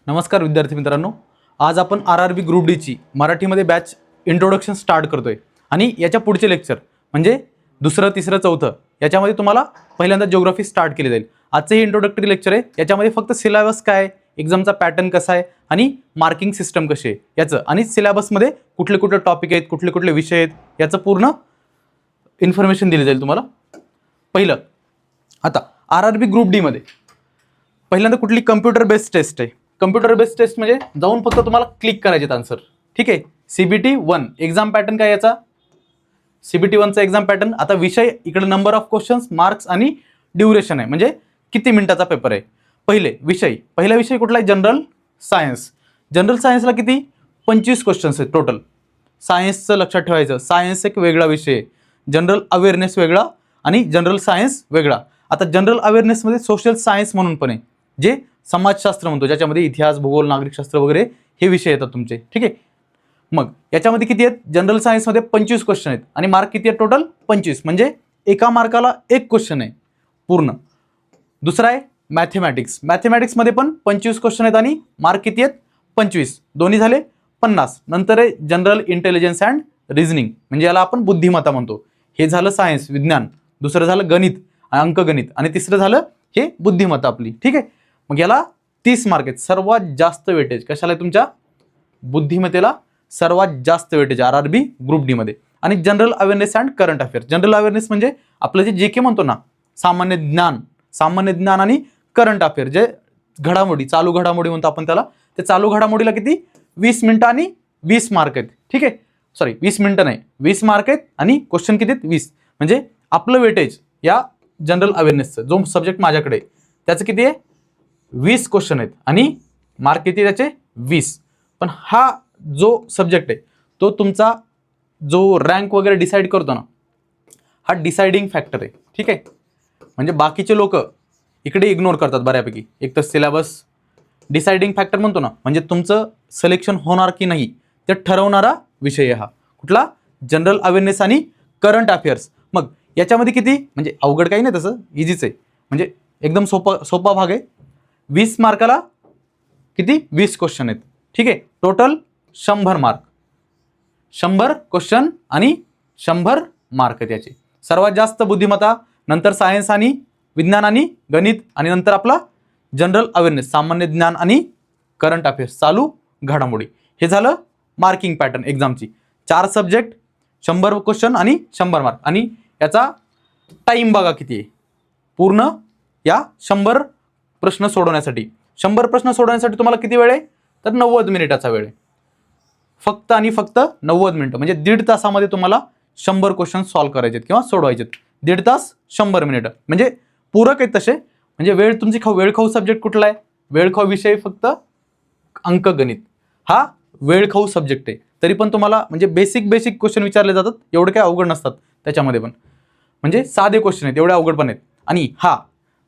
नमस्कार विद्यार्थी मित्रांनो, आज आपण RRB ग्रुप डी ची मराठीमध्ये बॅच इंट्रोडक्शन स्टार्ट करतोय आणि याच्या पुढचे लेक्चर म्हणजे दुसरं, तिसरं, चौथं याच्यामध्ये तुम्हाला पहिल्यांदा जिओग्राफी स्टार्ट केली जाईल. आजचं हे इंट्रोडक्टरी लेक्चर आहे. याच्यामध्ये फक्त सिलेबस काय, एक्झामचा पॅटर्न कसा आहे आणि मार्किंग सिस्टम कशी आहे याचं, आणि सिलेबसमध्ये कुठले कुठले टॉपिक आहेत, कुठले कुठले विषय आहेत याचं पूर्ण इन्फॉर्मेशन दिली जाईल तुम्हाला. पहिलं, आता RRB ग्रुप डी मध्ये पहिल्यांदा कुठली कम्प्युटर बेस्ड टेस्ट आहे. कम्प्युटर बेस्ड टेस्ट म्हणजे जाऊन फक्त तुम्हाला क्लिक करायचे आन्सर. ठीक आहे. CBT 1 एक्झाम पॅटर्न काय याचा, CBT 1चा एक्झाम पॅटर्न. आता विषय इकडे नंबर ऑफ क्वेश्चन्स, मार्क्स आणि ड्युरेशन आहे, म्हणजे किती मिनिटाचा पेपर आहे. पहिला विषय कुठला आहे, जनरल सायन्स. जनरल सायन्सला किती 25 क्वेश्चन्स आहेत टोटल. सायन्सचं लक्षात ठेवायचं, सायन्स एक वेगळा विषय आहे, जनरल अवेअरनेस वेगळा आणि जनरल सायन्स वेगळा. आता जनरल अवेअरनेसमध्ये सोशल सायन्स म्हणून पण आहे, जे समाजशास्त्र म्हणतो, ज्याच्यामध्ये इतिहास, भूगोल, नागरिकशास्त्र वगैरे हे विषय येतात तुमचे. ठीक आहे. मग याच्यामध्ये किती आहेत, जनरल सायन्समध्ये 25 क्वेश्चन आहेत आणि मार्क किती आहेत टोटल 25, म्हणजे एका मार्काला एक क्वेश्चन आहे पूर्ण. दुसरा आहे मॅथेमॅटिक्स. मॅथेमॅटिक्समध्ये पण 25 क्वेश्चन आहेत आणि मार्क किती आहेत 25, दोन्ही झाले 50. नंतर आहे जनरल इंटेलिजन्स अँड रिझनिंग, म्हणजे याला आपण बुद्धिमत्ता म्हणतो. हे झालं सायन्स, विज्ञान. दुसरं झालं गणित, अंकगणित, आणि तिसरं झालं हे बुद्धिमत्ता आपली. ठीक आहे. मग याला 30 मार्क आहेत. सर्वात जास्त वेटेज कशाला आहे, तुमच्या बुद्धिमत्तेला सर्वात जास्त वेटेज RRB ग्रुप डी मध्ये. आणि general awareness and current affair. General awareness म्हणजे आपलं जे JK म्हणतो ना, सामान्य ज्ञान आणि करंट अफेअर, जे घडामोडी, चालू घडामोडी म्हणतो आपण त्याला. ते चालू घडामोडीला किती 20 मिनिटं आणि 20 मार्क आहेत. ठीक आहे. सॉरी, 20 मिनिटं नाही, 20 मार्क आहेत आणि क्वेश्चन किती आहेत 20. म्हणजे आपलं वेटेज या जनरल अवेअरनेसचं, जो सब्जेक्ट माझ्याकडे आहे त्याचं किती आहे 20 क्वेश्चन आहेत आणि मार्क किती त्याचे 20. पण हा जो सब्जेक्ट आहे तो तुमचा जो रँक वगैरे डिसाईड करतो ना, हा डिसाइडिंग फॅक्टर आहे. ठीक आहे. म्हणजे बाकीचे लोक इकडे इग्नोर करतात बऱ्यापैकी. एक तर सिलेबस डिसाइडिंग फॅक्टर म्हणतो ना, म्हणजे तुमचं सिलेक्शन होणार की नाही ते ठरवणारा विषय आहे हा. कुठला, जनरल अवेअरनेस आणि करंट अफेअर्स. मग याच्यामध्ये किती, म्हणजे अवघड काही नाही, तसं इझीच आहे, म्हणजे एकदम सोपा भाग आहे. 20 मार्काला किती 20 क्वेश्चन आहेत. ठीक आहे. टोटल 100 मार्क, 100 क्वेश्चन आणि 100 मार्क आहेत याचे. सर्वात जास्त बुद्धिमत्ता, नंतर सायन्स आणि विज्ञान आणि गणित, आणि नंतर आपला जनरल अवेअरनेस, सामान्य ज्ञान आणि करंट अफेअर्स, चालू घडामोडी. हे झालं मार्किंग पॅटर्न एक्झामची. 4 सब्जेक्ट, 100 क्वेश्चन आणि 100 मार्क. आणि याचा टाईम बघा किती आहे पूर्ण या 100 प्रश्न सोडवण्यासाठी. 100 प्रश्न सोडवण्यासाठी तुम्हाला किती वेळ आहे, तर 90 मिनिटाचा वेळ आहे. फक्त आणि फक्त 90 मिनिटं, म्हणजे 1.5 तासामध्ये तुम्हाला 100 क्वेश्चन सॉल्व्ह करायचे किंवा सोडवायचे. 1.5 तास 100 मिनिटं, म्हणजे पूरक आहेत तसे. म्हणजे तुमची वेळखाऊ सब्जेक्ट कुठला आहे, वेळखाऊ विषय फक्त अंकगणित. हा वेळखाऊ सब्जेक्ट आहे. तरी पण तुम्हाला म्हणजे बेसिक क्वेश्चन विचारले जातात, एवढे काही अवघड नसतात त्याच्यामध्ये पण, म्हणजे साधे क्वेश्चन आहेत, एवढे अवघड पण आहेत. आणि हा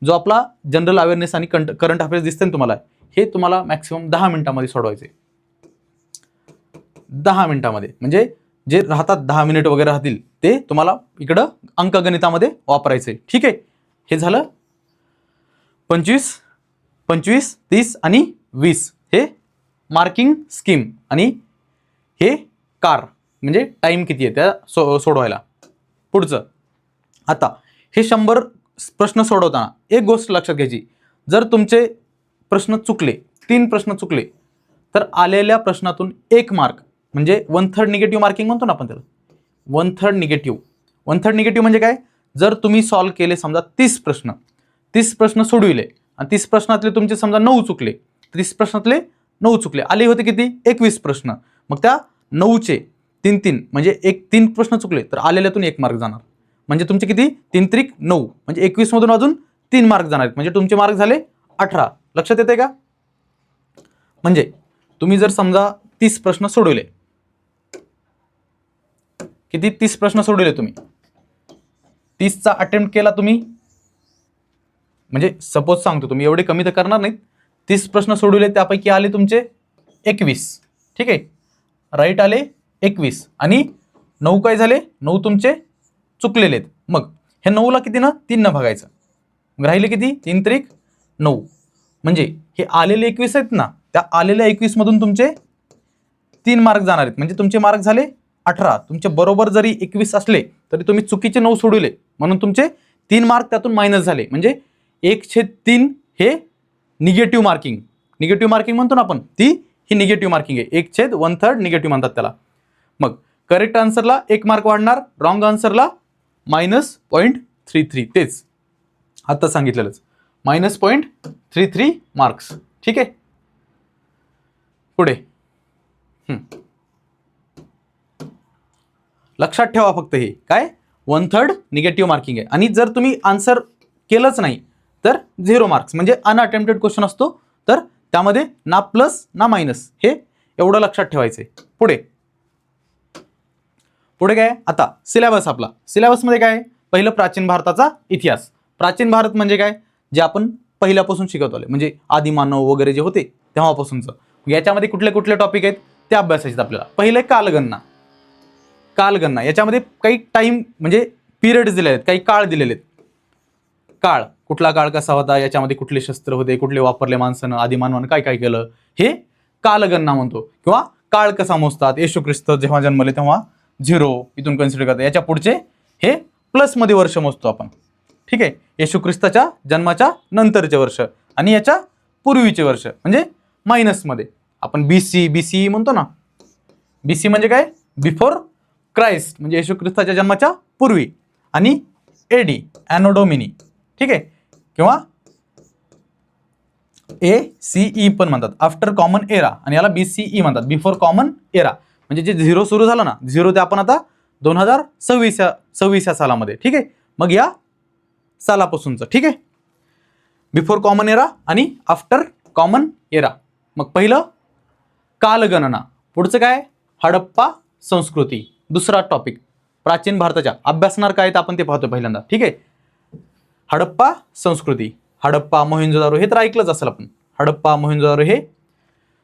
जो आपला जनरल अवेअरनेस आणि करंट अफेअर्स दिसते ना तुम्हाला, हे तुम्हाला मॅक्सिमम 10 मिनिटांमध्ये सोडवायचे. 10 मिनिटांमध्ये, म्हणजे जे राहतात 10 मिनिट वगैरे राहतील ते तुम्हाला इकडं अंकगणितामध्ये वापरायचे. ठीक आहे. हे झालं 25, 30 आणि 20 हे मार्किंग स्कीम. आणि हे कार म्हणजे टाइम किती आहे त्या सोडवायला. पुढचं, आता हे 100 प्रश्न सोडवताना एक गोष्ट लक्षात घ्यायची, जर तुमचे प्रश्न चुकले, 3 प्रश्न चुकले, तर आलेल्या प्रश्नातून 1 मार्क, म्हणजे 1/3 निगेटिव्ह मार्किंग म्हणतो ना आपण त्याला, 1/3 निगेटिव्ह म्हणजे काय, जर तुम्ही सॉल्व्ह केले समजा 30 प्रश्न सोडविले आणि 30 प्रश्नातले तुमचे समजा 9 चुकले, 30 प्रश्नातले 9 चुकले, आले होते किती 21 प्रश्न. मग त्या 9चे 3 म्हणजे 3 प्रश्न चुकले तर आलेल्यातून 1 मार्क जाणार. म्हणजे तुमचे किती 3 त्रिक 9, म्हणजे 21 मधून अजून 3 मार्क जाणार आहेत, म्हणजे तुमचे मार्क झाले 18. लक्षात येते का. म्हणजे तुम्ही जर समजा 30 प्रश्न सोडवले, किती 30 प्रश्न सोडवले तुम्ही, 30चा अटेम्प्ट केला तुम्ही, म्हणजे सपोज सांगतो तुम्ही एवढे कमी तर करणार नाहीत, 30 प्रश्न सोडवले त्यापैकी आले तुमचे 21. ठीक आहे. राईट आले 21 आणि 9 काय झाले, 9 तुमचे चुकलेले आहेत. मग हे 9ला किती ना 3 न भागायचं, राहिले किती 3 त्रिक 9. म्हणजे हे आलेले 21 आहेत ना, त्या आलेल्या 21 मधून तुमचे 3 मार्क जाणार आहेत, म्हणजे तुमचे मार्क झाले 18. तुमचे बरोबर जरी 21 असले तरी तुम्ही चुकीचे 9 सोडवले म्हणून तुमचे 3 मार्क त्यातून मायनस झाले. म्हणजे 1/3 हे निगेटिव्ह मार्किंग म्हणतो ना आपण, ही निगेटिव्ह मार्किंग आहे. 1/1/3 निगेटिव्ह म्हणतात त्याला. मग करेक्ट आन्सरला 1 मार्क वाढणार, रॉंग आन्सरला -0.33. तेच आता सांगितलेलंच, -0.33 मार्क्स. ठीक आहे, पुढे लक्षात ठेवा फक्त हे काय 1/3 निगेटिव्ह मार्किंग आहे. आणि जर तुम्ही आन्सर केलंच नाही तर 0 मार्क्स, म्हणजे अनअटेम्प्टेड क्वेश्चन असतो, तर त्यामध्ये ना प्लस ना मायनस, हे एवढं लक्षात ठेवायचंय. पुढे काय आता सिलेबस आपला. सिलेबसमध्ये काय, पहिलं प्राचीन भारताचा इतिहास. प्राचीन भारत म्हणजे काय, जे आपण पहिल्यापासून शिकत आले, म्हणजे आदिमानव वगैरे जे होते तेव्हापासूनचं. याच्यामध्ये कुठले कुठले टॉपिक आहेत ते अभ्यासायचे आपल्याला. पहिले कालगणना. याच्यामध्ये काही टाइम म्हणजे पिरियड्स दिलेले आहेत, काही काळ दिलेले आहेत. काळ, कुठला काळ कसा होता, याच्यामध्ये कुठले शस्त्र होते, कुठले वापरले माणसानं, आदिमानवानं काय काय केलं, हे कालगणना म्हणतो. किंवा काळ कसा मोजतात, येशू ख्रिस्त जेव्हा जन्मले तेव्हा 0 इथून कन्सिडर करतात, याच्या पुढचे हे प्लसमध्ये वर्ष मोजतो आपण. ठीक आहे, येशू ख्रिस्ताच्या जन्माच्या नंतरचे वर्ष आणि याच्या पूर्वीचे वर्ष म्हणजे मायनसमध्ये. आपण बीसी म्हणतो ना. बीसी म्हणजे काय, बिफोर क्राइस्ट, म्हणजे येशू ख्रिस्ताच्या जन्माच्या पूर्वी. आणि एडी, ॲनो डोमिनी. ठीक आहे, किंवा ACE पण म्हणतात, आफ्टर कॉमन एरा. आणि याला BCE म्हणतात, बिफोर कॉमन एरा. म्हणजे जे 0 सुरू झालं ना, 0 ते आपण आता 2026 या सालामध्ये. ठीक आहे, मग या सालापासूनचं. ठीक आहे, बिफोर कॉमन एरा आणि आफ्टर कॉमन एरा. मग पहिलं कालगणना. पुढचं काय, हडप्पा संस्कृती. दुसरा टॉपिक प्राचीन भारताच्या. अभ्यासणार काय तर आपण ते पाहतो पहिल्यांदा. ठीक आहे, हडप्पा संस्कृती. हडप्पा, मोहेंजोदारो हे तर ऐकलंच असेल आपण. हडप्पा, मोहेंजोदारो हे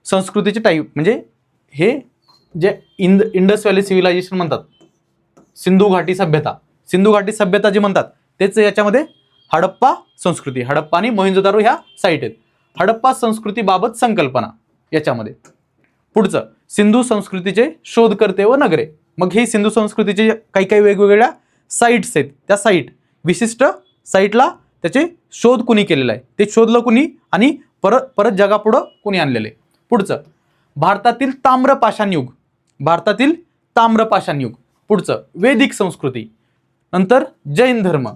संस्कृतीचे टाईप, म्हणजे हे जे इंडस व्हॅली सिव्हिलायझेशन म्हणतात, सिंधू घाटी सभ्यता जे म्हणतात तेच याच्यामध्ये हडप्पा संस्कृती. हडप्पा आणि मोहेंजोदारो ह्या साईट आहेत. हडप्पा संस्कृतीबाबत संकल्पना याच्यामध्ये. पुढचं सिंधू संस्कृतीचे शोधकर्ते व नगरे. मग हे सिंधू संस्कृतीचे काही काही वेगवेगळ्या साईट्स आहेत. त्या साईट, विशिष्ट साईटला त्याचे शोध कुणी केलेला आहे, ते शोधलं कुणी आणि परत जगापुढं कुणी आणलेलं आहे. पुढचं भारतातील ताम्रपाषाण युग. पुढचं वैदिक संस्कृती. नंतर जैन धर्म.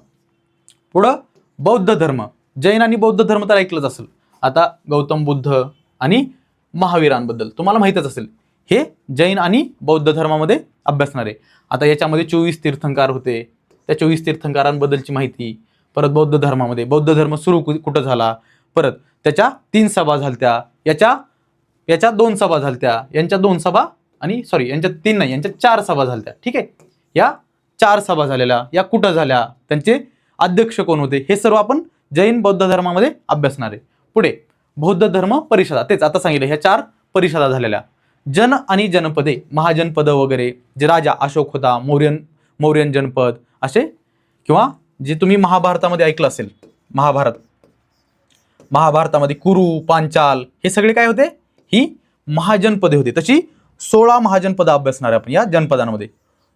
पुढं बौद्ध धर्म. जैन आणि बौद्ध धर्म तर ऐकलंच असेल. आता गौतम बुद्ध आणि महावीरांबद्दल तुम्हाला माहीतच असेल. हे जैन आणि बौद्ध धर्मामध्ये अभ्यासणार आहे. आता याच्यामध्ये 24 तीर्थंकार होते, त्या 24 तीर्थंकारांबद्दलची माहिती. परत बौद्ध धर्मामध्ये बौद्ध धर्म सुरू कुठं झाला, परत त्याच्या 3 सभा झालत्या, याच्या 2 सभा झालत्या, यांच्या 2 सभा आणि यांच्या 3 नाही, यांच्या 4 सभा झालत्या. ठीक आहे, या 4 सभा झालेल्या, या कुठं झाल्या, त्यांचे अध्यक्ष कोण होते, हे सर्व आपण जैन बौद्ध धर्मामध्ये अभ्यासणार आहे. पुढे बौद्ध धर्म परिषदा. तेच आता सांगितलं, ह्या 4 परिषदा झालेल्या. जन आणि जनपदे, महाजनपद वगैरे, जे राजा अशोक होता, मौर्यन जनपद असे. किंवा जे तुम्ही महाभारतामध्ये ऐकलं असेल, महाभारतामध्ये कुरु, पांचाल हे सगळे काय होते, ही महाजनपदे होती. तशी 16 महाजनपद अभ्यासणार आहे आपण या जनपदांमध्ये.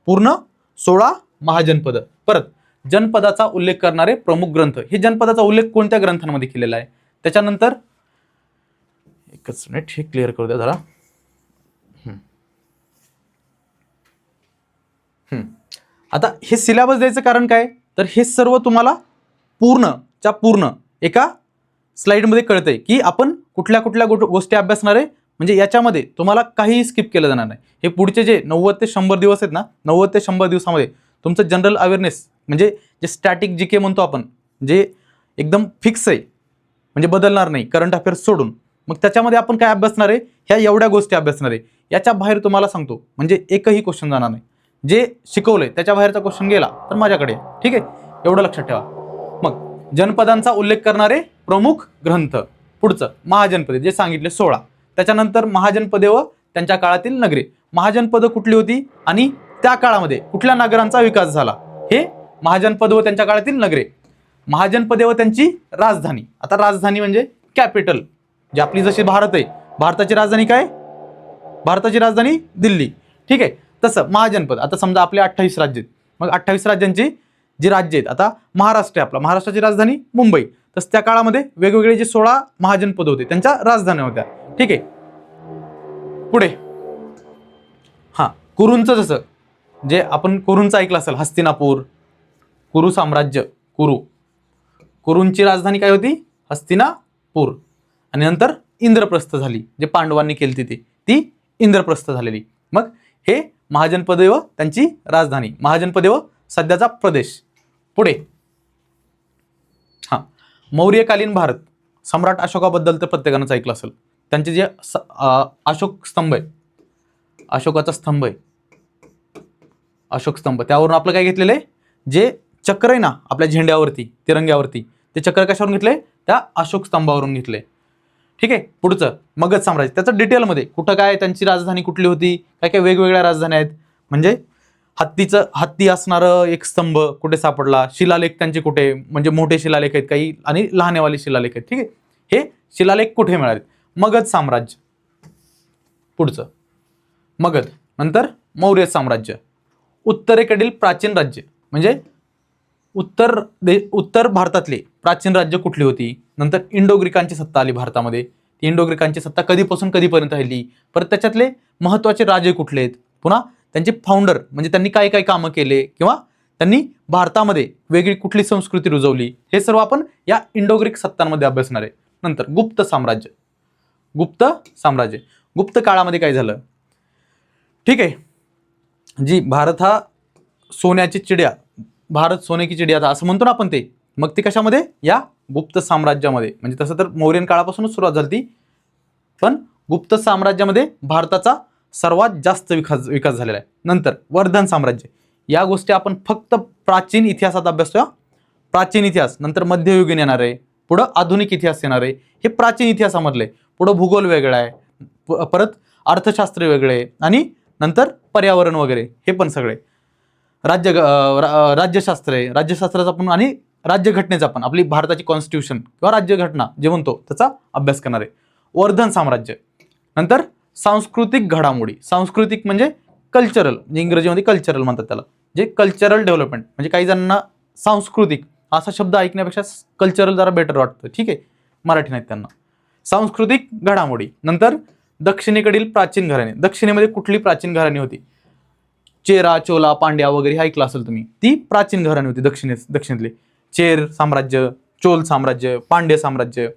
पूर्ण 16 महाजनपद. परत जनपदाचा उल्लेख करणारे प्रमुख ग्रंथ. हे जनपदाचा उल्लेख कोणत्या ग्रंथांमध्ये केलेला आहे. त्याच्यानंतर एकच मिनिट, हे क्लिअर करू द्या जरा. आता हे सिलेबस द्यायचं कारण काय, तर हे सर्व तुम्हाला पूर्ण एका स्लाइडमध्ये कळतंय की आपण कुठल्या कुठल्या गोष्टी अभ्यासणार आहे. म्हणजे याच्यामध्ये तुम्हाला काहीही स्किप केलं जाणार नाही. हे पुढचे जे 90 ते 100 दिवस आहेत ना, 90 ते 100 दिवसामध्ये तुमचं जनरल अवेअरनेस, म्हणजे जे स्टॅटिक जीके म्हणतो आपण, जे एकदम फिक्स आहे, म्हणजे बदलणार नाही, करंट अफेअर्स सोडून. मग त्याच्यामध्ये आपण काय अभ्यासणार आहे, ह्या एवढ्या गोष्टी अभ्यासणार आहे. याच्या बाहेर तुम्हाला सांगतो म्हणजे एकही क्वेश्चन जाणार नाही. जे शिकवलंय त्याच्या बाहेरचा क्वेश्चन गेला तर माझ्याकडे. ठीक आहे, एवढं लक्षात ठेवा. मग जनपदांचा उल्लेख करणारे प्रमुख ग्रंथ. पुढचं महाजनपदे, जे सांगितले 16. त्याच्यानंतर महाजनपदे व त्यांच्या काळातील नगरे. महाजनपद कुठली होती आणि त्या काळामध्ये कुठल्या नगरांचा विकास झाला, हे महाजनपद व त्यांच्या काळातील नगरे. महाजनपदे व त्यांची राजधानी. आता राजधानी म्हणजे कॅपिटल, जी आपली जशी भारत आहे भारताची राजधानी काय? भारताची राजधानी दिल्ली. ठीक आहे. तसं महाजनपद, आता समजा आपले 28 राज्य आहेत, मग 28 राज्यांची जी राज्य आहेत, आता महाराष्ट्र आहे आपला, महाराष्ट्राची राजधानी मुंबई. तसं त्या काळामध्ये वेगवेगळे जे 16 महाजनपद होते त्यांच्या राजधान्या होत्या. ठीक आहे. पुढे कुरूंचं, जसं जे आपण कुरूंचं ऐकलं असेल, हस्तिनापूर, कुरू साम्राज्य, कुरूंची राजधानी काय होती? हस्तिनापूर. आणि नंतर इंद्रप्रस्थ झाली, जे पांडवांनी केली ती इंद्रप्रस्थ झालेली. मग हे महाजनपदे व त्यांची राजधानी, महाजनपदे व सध्याचा प्रदेश. पुढे मौर्यकालीन भारत, सम्राट अशोकाबद्दल तर प्रत्येकानंच ऐकलं असेल. त्यांचे जे अशोक स्तंभ आहे, अशोकाचा स्तंभ आहे, अशोक स्तंभ, त्यावरून आपलं काय घेतलेलं आहे? जे चक्र आहे ना आपल्या झेंड्यावरती, तिरंग्यावरती, ते चक्र कशावरून घेतले? त्या अशोक स्तंभावरून घेतले. ठीक आहे. पुढचं मगध साम्राज्य, त्याचं डिटेलमध्ये कुठं काय, त्यांची राजधानी कुठली होती, काय काय वेगवेगळ्या राजधान्या आहेत, म्हणजे हत्ती असणारं एक स्तंभ कुठे सापडला, शिलालेख त्यांचे कुठे, म्हणजे मोठे शिलालेख आहेत काही आणि लहानेवाले शिलालेख आहेत. ठीक आहे. हे शिलालेख कुठे मिळाले? मगध साम्राज्य. पुढचं मगध, नंतर मौर्य साम्राज्य. उत्तरेकडील प्राचीन राज्य, म्हणजे उत्तर भारतातले प्राचीन राज्य कुठली होती? नंतर इंडो ग्रीकांची सत्ता आली भारतामध्ये. ती इंडो ग्रीकांची सत्ता कधीपासून कधीपर्यंत राहिली? परत त्याच्यातले महत्त्वाचे राजे कुठले आहेत? पुन्हा त्यांचे फाउंडर, म्हणजे त्यांनी काय काय कामं केले, किंवा त्यांनी भारतामध्ये वेगळी कुठली संस्कृती रुजवली, हे सर्व आपण या इंडो ग्रीक सत्तांमध्ये अभ्यासणार आहे. नंतर गुप्त साम्राज्य. गुप्त काळामध्ये काय झालं? ठीक आहे. जी भारत हा सोन्याची चिडिया, भारत सोने की चिडिया था असं म्हणतो ना आपण ते, मग ती कशामध्ये? या गुप्त साम्राज्यामध्ये. म्हणजे तसं तर मौर्यन काळापासूनच सुरुवात झाली ती, पण गुप्त साम्राज्यामध्ये भारताचा सर्वात जास्त विकास झालेला आहे. नंतर वर्धन साम्राज्य. या गोष्टी आपण फक्त प्राचीन इतिहासात अभ्यासतोय. प्राचीन इतिहास, नंतर मध्ययुगीन येणार आहे, पुढं आधुनिक इतिहास येणार आहे. हे प्राचीन इतिहासामधले. पुढं भूगोल वेगळा आहे, परत अर्थशास्त्र वेगळे, आणि नंतर पर्यावरण वगैरे, हे पण सगळे. राज्यशास्त्र आहे, राज्यशास्त्राचा पण, आणि राज्यघटनेचा पण, आपली भारताची कॉन्स्टिट्यूशन किंवा राज्यघटना जे म्हणतो त्याचा अभ्यास करणार आहे. वर्धन साम्राज्य. नंतर सांस्कृतिक घडामोडी. सांस्कृतिक म्हणजे कल्चरल, म्हणजे इंग्रजीमध्ये कल्चरल म्हणतात त्याला, जे कल्चरल डेव्हलपमेंट, म्हणजे काही जणांना सांस्कृतिक असा शब्द ऐकण्यापेक्षा कल्चरल जरा बेटर वाटतं. ठीक आहे. मराठी नाहीत त्यांना. सांस्कृतिक घडामोडी. नंतर दक्षिणेकडील प्राचीन घराणे. दक्षिणेमध्ये कुठली प्राचीन घराणी होती? चेरा, चोला, पांड्या वगैरे हे ऐकलं असेल तुम्ही. ती प्राचीन घराणी होती दक्षिणेतली. चेर साम्राज्य, चोल साम्राज्य, पांड्य साम्राज्य,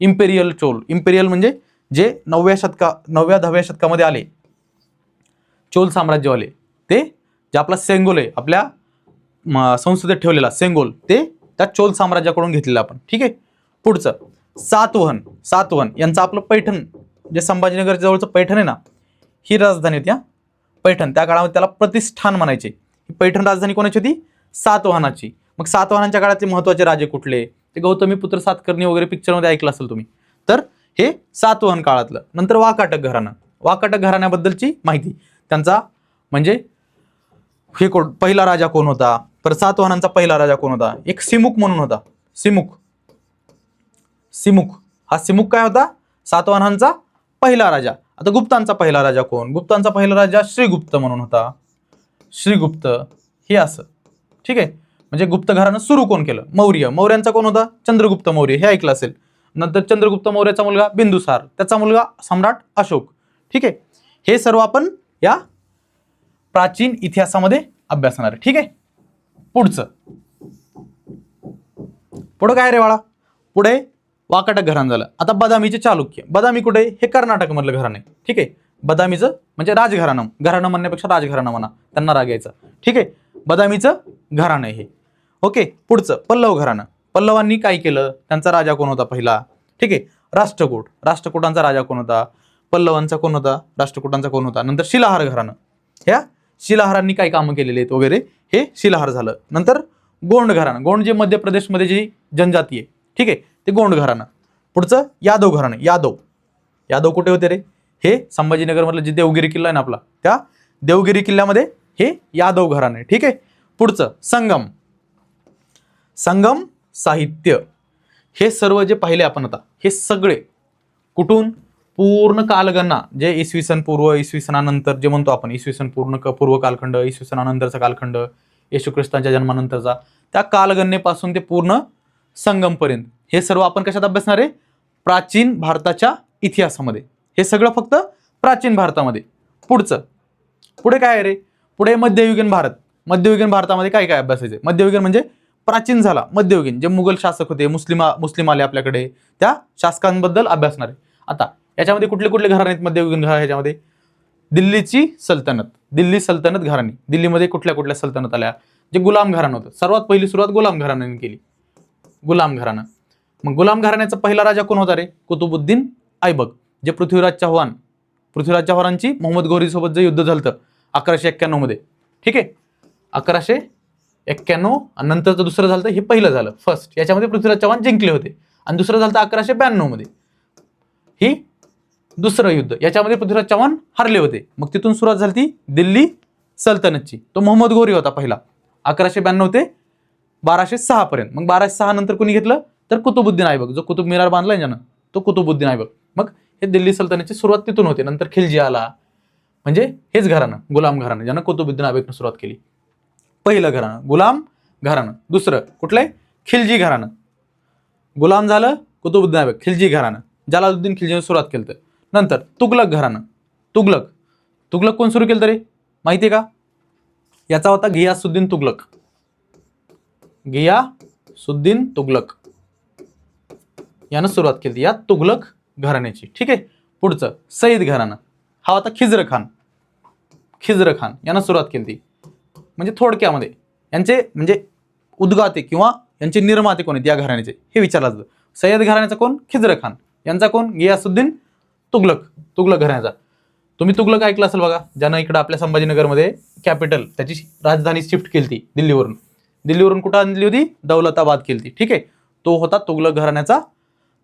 इम्पेरियल चोल. इम्पेरियल म्हणजे जे 9व्या-10व्या शतकामध्ये आले चोल साम्राज्यवाले, ते जे आपला सेंगोल आहे, आपल्या संसदेत ठेवलेला सेंगोल, ते त्या चोल साम्राज्याकडून घेतलेलं आपण. ठीक आहे. पुढचं सातवहन यांचं आपलं पैठण, जे संभाजीनगर जवळचं पैठण आहे ना, ही राजधानी होती. पैठण त्या काळामध्ये त्याला प्रतिष्ठान म्हणायचे. ही पैठण राजधानी कोणाची होती? सातवाहनाची. मग सातवाहनांच्या काळातले महत्त्वाचे राजे कुठले? ते गौतमीपुत्र सातकर्णी वगैरे पिक्चरमध्ये ऐकलं असेल तुम्ही. तर हे सातवाहन काळातलं. नंतर वाकाटक घराणं. वाकाटक घराण्याबद्दलची माहिती, त्यांचा म्हणजे हे पहिला राजा कोण होता, तर सातवाहनांचा पहिला राजा कोण होता? एक सिमुक म्हणून होता. सिमुक हा सिमुक काय होता? सातवाहनांचा पहिला राजा. आता गुप्तांचा पहिला राजा कोण? गुप्तांचा पहिला राजा श्रीगुप्त म्हणून होता. श्रीगुप्त हे असं. ठीक आहे. म्हणजे गुप्त घराणं सुरू कोण केलं? मौर्यांचा कोण होता? चंद्रगुप्त मौर्य, हे ऐकलं असेल. नंतर चंद्रगुप्त मौर्याचा मुलगा बिंदुसार, त्याचा मुलगा सम्राट अशोक. ठीक आहे. हे सर्व आपण या प्राचीन इतिहासामध्ये अभ्यासणार आहे. ठीक आहे. पुढं काय रे बाळा? पुढे वाकाटक घराणं झालं. आता बदामीचे चालुक्य. बदामी कुठे? हे कर्नाटक मधलं घराणं आहे. ठीक आहे. बदामीचं म्हणजे राजघराणं, घराणं म्हणण्यापेक्षा राजघराणं म्हणा, त्यांना राग यायचा. ठीक आहे. बदामीचं घराणं आहे हे. ओके. पुढचं पल्लव घराणं. पल्लवांनी काय केलं? त्यांचा राजा कोण होता पहिला? ठीक आहे. राष्ट्रकूटांचा राजा कोण होता? पल्लवांचा कोण होता? राष्ट्रकूटांचा कोण होता? नंतर शिलाहार घराणं. ह्या शिलाहारांनी काय कामं केलेली आहेत वगैरे, हे शिलाहार झालं. नंतर गोंड घराणं. गोंड जे मध्य प्रदेशमध्ये जी जनजाती आहे, ठीक आहे, ते गोंड घराणं. पुढचं यादव घराणं. यादव कुठे होते रे? हे संभाजीनगरमधलं जे देवगिरी किल्ला आहे ना आपला, त्या देवगिरी किल्ल्यामध्ये हे यादव घराणं आहे. ठीक आहे. पुढचं संगम साहित्य. हे सर्व जे पाहिले आपण आता, हे सगळे कुठून? पूर्ण कालगणना जे इसवी सन पूर्व, इसवी सनानंतर जे म्हणतो आपण, इसवी सन पूर्व कालखंड, इसवी सनानंतरचा कालखंड, येशू ख्रिस्तांच्या जन्मानंतरचा, त्या कालगणनेपासून ते पूर्ण संगमपर्यंत हे सर्व आपण कशात अभ्यासणार आहे? प्राचीन भारताच्या इतिहासामध्ये. हे सगळं फक्त प्राचीन भारतामध्ये. पुढे काय आहे रे? पुढे मध्ययुगीन भारत. मध्ययुगीन भारतामध्ये काय काय अभ्यासायचे? मध्ययुगीन म्हणजे प्राचीन झाला मध्ययुगीन, जे मुघल शासक होते, मुस्लिम आले आपल्याकडे, त्या शासकांबद्दल अभ्यासणार आहे. आता याच्यामध्ये कुठले कुठले घराणे आहेत मध्ययुगीन ह्याच्यामध्ये? दिल्लीची सल्तनत, दिल्ली सल्तनत घराणी. दिल्लीमध्ये कुठल्या कुठल्या सल्तनत आल्या? जे गुलाम घराणं होतं, सर्वात पहिली सुरुवात गुलाम घराण्याने केली. गुलाम घराणं. मग गुलाम घराण्याचा पहिला राजा कोण होता रे? कुतुबुद्दीन ऐबक, जे पृथ्वीराज चव्हाणांची मोहम्मद घोरी सोबत जे युद्ध झालं 1191 मध्ये. ठीक आहे, 1191 आणि नंतरचं दुसरं झालं, हे पहिलं झालं फर्स्ट. याच्यामध्ये पृथ्वीराज चव्हाण जिंकले होते. आणि दुसरं झालं 1192 मध्ये, ही दुसरं युद्ध. याच्यामध्ये पृथ्वीराज चव्हाण हरले होते. मग तिथून सुरुवात झाली ती दिल्ली सल्तनतची. तो मोहम्मद घोरी होता पहिला, 1192 ते 1206 पर्यंत. मग 1206 नंतर कोणी घेतलं? तर कुतुबुद्दीन ऐबक, जो कुतुब मिनार बांधलाय ज्यानं, तो कुतुबुद्दीन ऐबक. मग हे दिल्ली सल्तनतची सुरुवात तिथून होते. नंतर खिलजी आला, म्हणजे हेच घराणं, गुलाम घराणं, ज्यानं कुतुबुद्दीन ऐबकनं सुरुवात केली. पहिलं घराणं गुलाम घराणं. दुसरं कुठलंय? खिलजी घराणं. गुलाम झालं, कुतुबुद्दीन ऐबक, खिलजी घराणं, जलालुद्दीन खिलजीने सुरुवात केलं. नंतर तुगलक घराणं. तुगलक कोण सुरू केलं रे? माहितीये का? याचा होता घियासुद्दीन तुगलक. घियासुद्दीन तुगलक यानं सुरुवात केली या तुगलक घराण्याची. ठीक आहे. पुढचं सईद घराणं. हा होता खिजर खान यानं सुरुवात केली. म्हणजे थोडक्यामध्ये यांचे म्हणजे उद्गाते किंवा यांचे निर्माते कोण आहेत या घराण्याचे हे विचारलं जातं. सय्यद घराण्याचा कोण? खिजर खान. यांचा कोण? घियासुद्दीन तुगलक घराण्याचा. तुम्ही तुगलक ऐकलं असेल बघा, ज्यानं इकडं आपल्या संभाजीनगरमध्ये कॅपिटल, त्याची राजधानी शिफ्ट केली दिल्लीवरून कुठं आणली होती? दौलताबाद केली. ठीक आहे. तो होता तुगलक घराण्याचा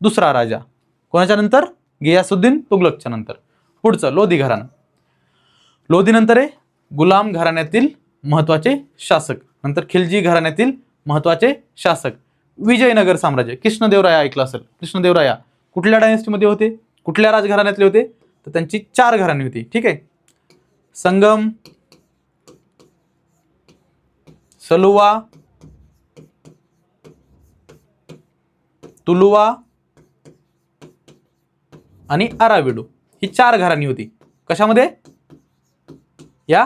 दुसरा राजा. कोणाच्या नंतर? घियासुद्दीन तुगलकच्या नंतर. पुढचं लोधी घराणं. लोधी नंतर आहे गुलाम घराण्यातील महत्वाचे शासक. नंतर खिलजी घराण्यातील महत्वाचे शासक. विजयनगर साम्राज्य. कृष्णदेवराया ऐकलं असेल. कृष्णदेवराया कुठल्या डायनेस्टीमध्ये होते? कुठल्या राजघराण्यातले होते? तर त्यांची 4 घराणी होती. ठीक आहे. संगम, सलुवा, तुलुवा आणि आराविडू ही 4 घराणी होती. कशामध्ये? या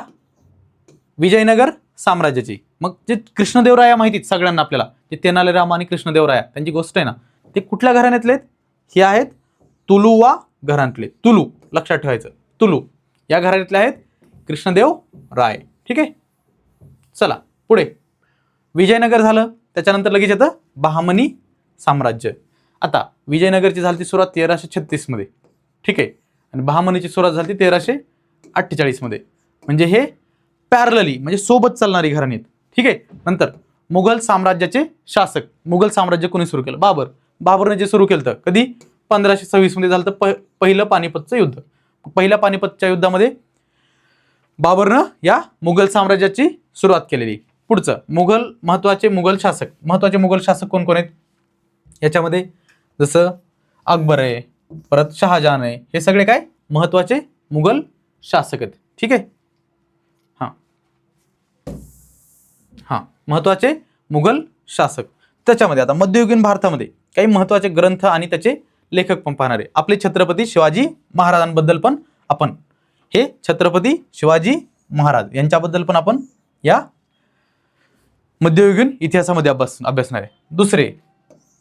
विजयनगर साम्राज्याची. मग जे कृष्णदेवराया माहितीत सगळ्यांना आपल्याला, जे तेनालीरामा आणि कृष्णदेवराया त्यांची गोष्ट आहे ना, ते कुठल्या घराण्यातले आहेत? हे आहेत तुलुवा घराण्यातले. तुलू लक्षात ठेवायचं. तुलू या घराण्यातले आहेत कृष्णदेव राय. ठीक आहे. चला पुढे विजयनगर झालं, त्याच्यानंतर लगेच येतं बहामनी साम्राज्य. आता विजयनगरची झाली सुरुवात 1336 मध्ये. ठीक आहे. आणि बहामनीची सुरुवात झाली 1348 मध्ये. म्हणजे हे पॅरलली म्हणजे सोबत चालणारी घराणी आहेत. ठीक आहे. नंतर मुघल साम्राज्याचे शासक. मुघल साम्राज्य कोणी सुरू केलं? बाबरने जे सुरू केलं कधी? 1526 मध्ये झालं पहिलं पानिपतचं युद्ध. पहिल्या पानिपतच्या युद्धामध्ये बाबरनं या मुघल साम्राज्याची सुरुवात केलेली. पुढचं महत्वाचे मुघल शासक कोण कोण आहेत याच्यामध्ये? जसं अकबर आहे, परत शहाजहान आहे, हे सगळे काय महत्वाचे मुघल शासक आहेत. ठीक आहे. हा महत्वाचे मुघल शासक. त्याच्यामध्ये आता मध्ययुगीन भारतामध्ये काही महत्वाचे ग्रंथ आणि त्याचे लेखक पण पाहणार आहे. आपले छत्रपती शिवाजी महाराजांबद्दल पण आपण, हे छत्रपती शिवाजी महाराज यांच्याबद्दल पण आपण या मध्ययुगीन इतिहासामध्ये अभ्यासणार आहे. दुसरे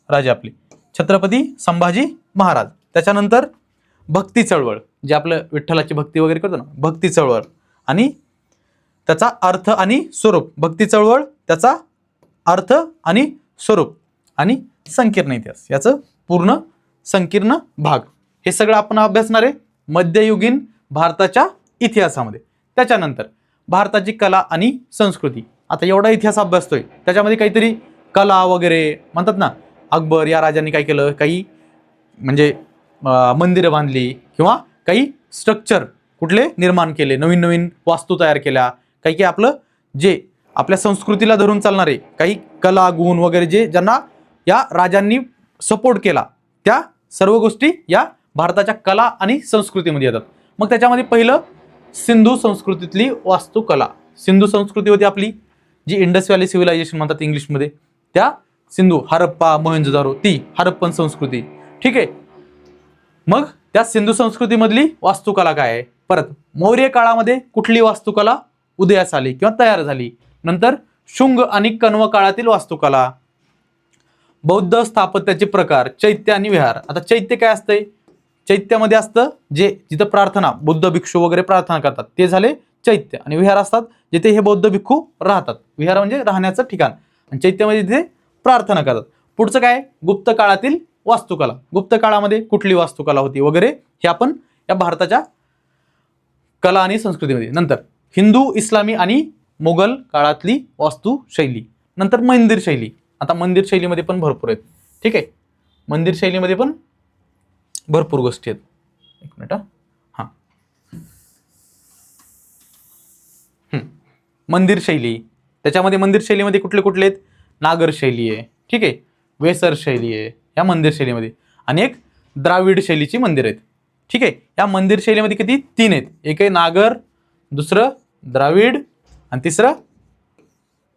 राजे आपले छत्रपती संभाजी महाराज. त्याच्यानंतर भक्ती चळवळ, जे आपलं विठ्ठलाची भक्ती वगैरे करतो ना, भक्ती चळवळ आणि त्याचा अर्थ आणि स्वरूप. भक्ती चळवळ, त्याचा अर्थ आणि स्वरूप आणि संकीर्ण इतिहास, याचं पूर्ण संकीर्ण भाग, हे सगळं आपण अभ्यासणार आहे मध्ययुगीन भारताच्या इतिहासामध्ये. त्याच्यानंतर भारताची कला आणि संस्कृती. आता एवढा इतिहास अभ्यासतोय, त्याच्यामध्ये काहीतरी कला वगैरे म्हणतात ना, अकबर या राजांनी काय केलं, काही म्हणजे मंदिरं बांधली किंवा काही स्ट्रक्चर कुठले निर्माण केले, नवीन नवीन वास्तू तयार केल्या, काही आपलं जे आपल्या संस्कृतीला धरून चालणारे काही कला गुण वगैरे जे ज्यांना या राजांनी सपोर्ट केला, त्या सर्व गोष्टी या भारताच्या कला आणि संस्कृतीमध्ये येतात. मग त्याच्यामध्ये पहिलं सिंधू संस्कृतीतली वास्तुकला. सिंधू संस्कृती होती आपली, जी इंडस व्हॅली सिव्हिलायझेशन म्हणतात इंग्लिशमध्ये. त्या सिंधू, हरप्पा, मोहेंजोदारो, ती हरप्पन संस्कृती. ठीक आहे. मग त्या सिंधू संस्कृतीमधली वास्तुकला काय आहे? परत मौर्य काळामध्ये कुठली वास्तुकला उदयास आली किंवा तयार झाली? नंतर शुंग आणि कण्व काळातील वास्तुकला. बौद्ध स्थापत्याचे प्रकार, चैत्य आणि विहार. आता चैत्य काय असतंय? चैत्यामध्ये असतं जे जिथं प्रार्थना, बुद्ध भिक्षू वगैरे प्रार्थना करतात, ते झाले चैत्य. आणि विहार असतात जिथे हे बौद्ध भिक्खू राहतात. विहार म्हणजे राहण्याचं ठिकाण, आणि चैत्यामध्ये तिथे प्रार्थना करतात. पुढचं काय? गुप्त काळातील वास्तुकला. गुप्त काळामध्ये कुठली वास्तुकला होती वगैरे हे आपण या भारताच्या कला आणि संस्कृतीमध्ये. नंतर हिंदू, इस्लामी आणि मुघल काळातली वास्तुशैली. नंतर मंदिर शैली. आता मंदिर शैलीमध्ये पण भरपूर आहेत. ठीक आहे. मंदिर शैलीमध्ये पण भरपूर गोष्टी आहेत. एक मिनिट. हां, मंदिर शैली. त्याच्यामध्ये मंदिर शैलीमध्ये कुठले कुठले आहेत? नागर शैली आहे. ठीक आहे. वेसर शैली आहे या मंदिर शैलीमध्ये. आणि एक द्राविड शैलीची मंदिर आहेत. ठीक आहे. या मंदिर शैलीमध्ये किती? 3 आहेत. एक आहे नागर, दुसरं द्राविड, आणि तिसरं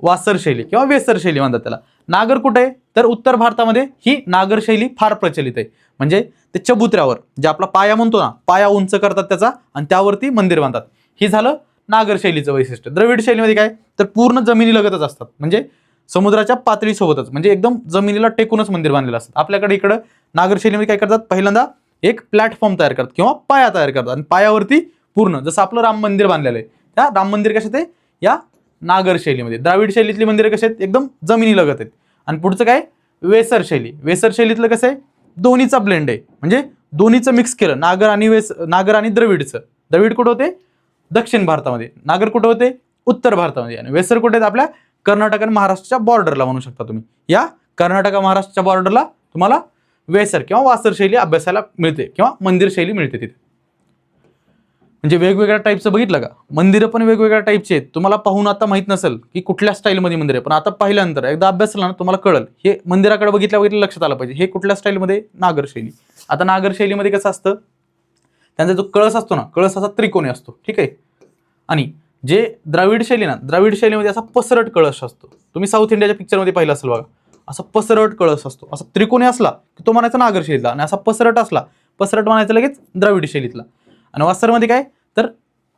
वासर शैली किंवा वेसर शैली म्हणतात त्याला. नागर कुठे आहे? तर उत्तर भारतामध्ये ही नागर शैली फार प्रचलित आहे. म्हणजे ते चबुत्र्यावर, जे आपला पाया म्हणतो ना, पाया उंच करतात त्याचा आणि त्यावरती मंदिर बांधतात. ही झालं नागर शैलीचं वैशिष्ट्य. द्रविड शैलीमध्ये काय? तर पूर्ण जमिनीलगतच असतात. म्हणजे समुद्राच्या पातळीसोबतच, म्हणजे एकदम जमिनीला टेकूनच मंदिर बांधलेलं असतात. आपल्याकडे इकडं नागर शैलीमध्ये काय करतात? पहिल्यांदा एक प्लॅटफॉर्म तयार करतात किंवा पाया तयार करतात, आणि पायावरती पूर्ण, जसं आपलं राम मंदिर बांधलेलं आहे, त्या राम मंदिर कशात आहे? या नागर शैलीमध्ये. द्राविड शैलीतली मंदिरं कशी आहेत? एकदम जमिनीलगत आहेत. आणि पुढचं काय? वेसर शैली. वेसर शैलीतलं कसं आहे? दोन्हीचा ब्लेंड आहे, म्हणजे दोन्हीचं मिक्स केलं. नागर आणि द्रविडचं. द्रविड कुठं होते? दक्षिण भारतामध्ये. नागर कुठं होते? उत्तर भारतामध्ये. आणि वेसर कुठे आहेत? आपल्या कर्नाटक आणि महाराष्ट्राच्या बॉर्डरला म्हणू शकता तुम्ही. या कर्नाटक महाराष्ट्राच्या बॉर्डरला तुम्हाला वेसर किंवा वासर शैली अभ्यासायला मिळते किंवा मंदिर शैली मिळते तिथे. म्हणजे वेगवेगळ्या टाईपचं बघितलं का? मंदिरं पण वेगवेगळ्या टाईपचे आहेत. तुम्हाला पाहून आता माहित नसेल की कुठल्या स्टाईलमध्ये मंदिर आहे, पण आता पाहिल्यानंतर एकदा अभ्यासला ना तुम्हाला कळेल. हे मंदिराकडे बघितल्या लक्षात आलं पाहिजे हे कुठल्या स्टाईलमध्ये? नागर शैली. आता नागर शैलीमध्ये कसं असतं? त्यांचा जो कळस असतो ना, कळस असा त्रिकोणी असतो. ठीक आहे. आणि जे द्राविड शैली ना, द्राविड शैलीमध्ये असा पसरट कळस असतो. तुम्ही साऊथ इंडियाच्या पिक्चरमध्ये पाहिलं असेल बघा, असा पसरट कळस असतो. असा त्रिकोणी असला की तो म्हणायचा नागर शैलीतला, आणि असा पसरट असला, पसरट म्हणायचं लगेच द्राविड शैलीतला. आणि वासरमध्ये काय? तर